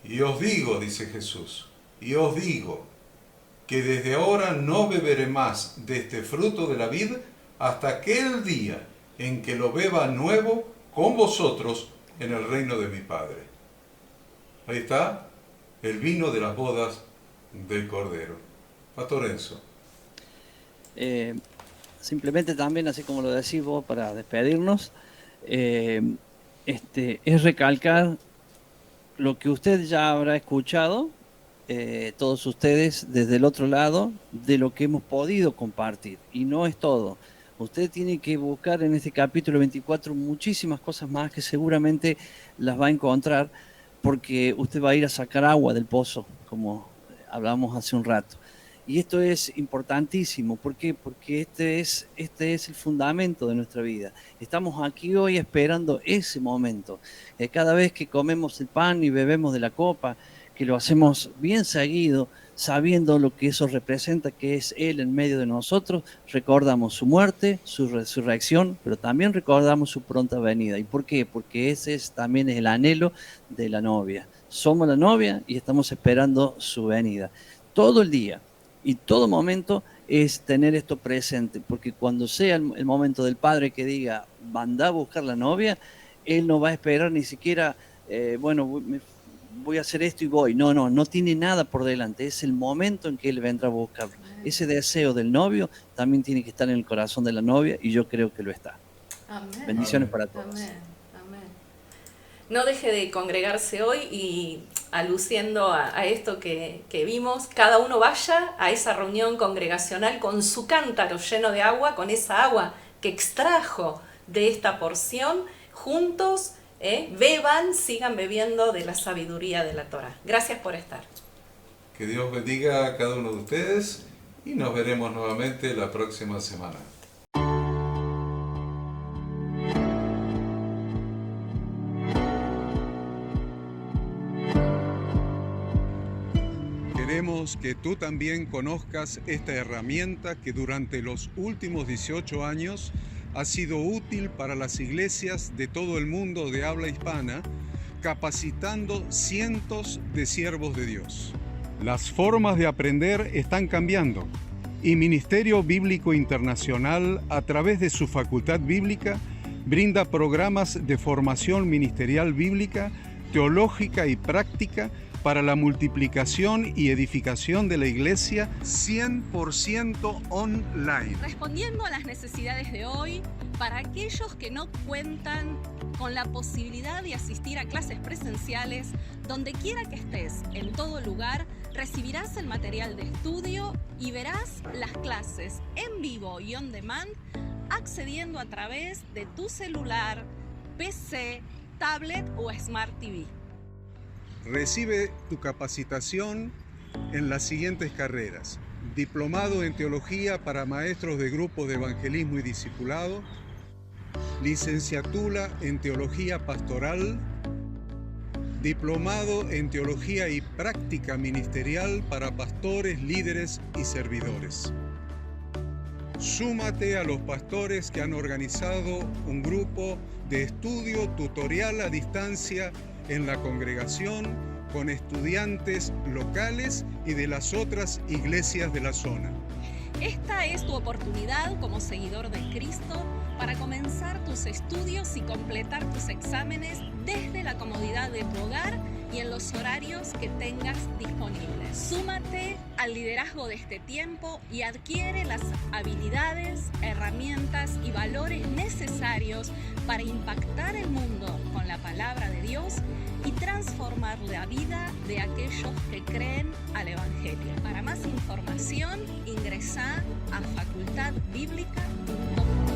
Y os digo, dice Jesús, y os digo que desde ahora no beberé más de este fruto de la vid hasta aquel día en que lo beba nuevo con vosotros en el reino de mi Padre. Ahí está el vino de las bodas del Cordero. Pastor Enzo. Simplemente también, así como lo decís vos, para despedirnos, es recalcar lo que usted ya habrá escuchado, todos ustedes desde el otro lado, de lo que hemos podido compartir. Y no es todo. Usted tiene que buscar en este capítulo 24 muchísimas cosas más que seguramente las va a encontrar, porque usted va a ir a sacar agua del pozo, como hablamos hace un rato. Y esto es importantísimo. ¿Por qué? Porque este es el fundamento de nuestra vida. Estamos aquí hoy esperando ese momento. Cada vez que comemos el pan y bebemos de la copa, que lo hacemos bien seguido, sabiendo lo que eso representa, que es Él en medio de nosotros, recordamos su muerte, su resurrección, pero también recordamos su pronta venida. ¿Y por qué? Porque ese también es el anhelo de la novia. Somos la novia y estamos esperando su venida. Todo el día y todo momento es tener esto presente, porque cuando sea el momento del padre que diga, anda a buscar la novia, Él no va a esperar ni siquiera, voy a hacer esto y voy. No tiene nada por delante. Es el momento en que Él vendrá a buscarlo. Ese deseo del novio también tiene que estar en el corazón de la novia, y yo creo que lo está. Amén. Bendiciones para todos. Amén. Amén. No deje de congregarse hoy, y aluciendo a esto que vimos, cada uno vaya a esa reunión congregacional con su cántaro lleno de agua, con esa agua que extrajo de esta porción, juntos. Beban, sigan bebiendo de la sabiduría de la Torá. Gracias por estar. Que Dios bendiga a cada uno de ustedes y nos veremos nuevamente la próxima semana. Queremos que tú también conozcas esta herramienta que durante los últimos 18 años ha sido útil para las iglesias de todo el mundo de habla hispana, capacitando cientos de siervos de Dios. Las formas de aprender están cambiando y Ministerio Bíblico Internacional, a través de su Facultad Bíblica, brinda programas de formación ministerial bíblica, teológica y práctica para la multiplicación y edificación de la iglesia 100% online. Respondiendo a las necesidades de hoy, para aquellos que no cuentan con la posibilidad de asistir a clases presenciales, donde quiera que estés, en todo lugar, recibirás el material de estudio y verás las clases en vivo y on demand, accediendo a través de tu celular, PC, tablet o Smart TV. Recibe tu capacitación en las siguientes carreras: diplomado en teología para maestros de grupos de evangelismo y discipulado, licenciatura en teología pastoral, diplomado en teología y práctica ministerial para pastores, líderes y servidores. Súmate a los pastores que han organizado un grupo de estudio tutorial a distancia en la congregación con estudiantes locales y de las otras iglesias de la zona. Esta es tu oportunidad como seguidor de Cristo para comenzar tus estudios y completar tus exámenes desde la comodidad de tu hogar y en los horarios que tengas disponibles. Súmate al liderazgo de este tiempo y adquiere las habilidades, herramientas y valores necesarios para impactar el mundo con la palabra de Dios y transformar la vida de aquellos que creen al Evangelio. Para más información, ingresá a facultadbiblica.com.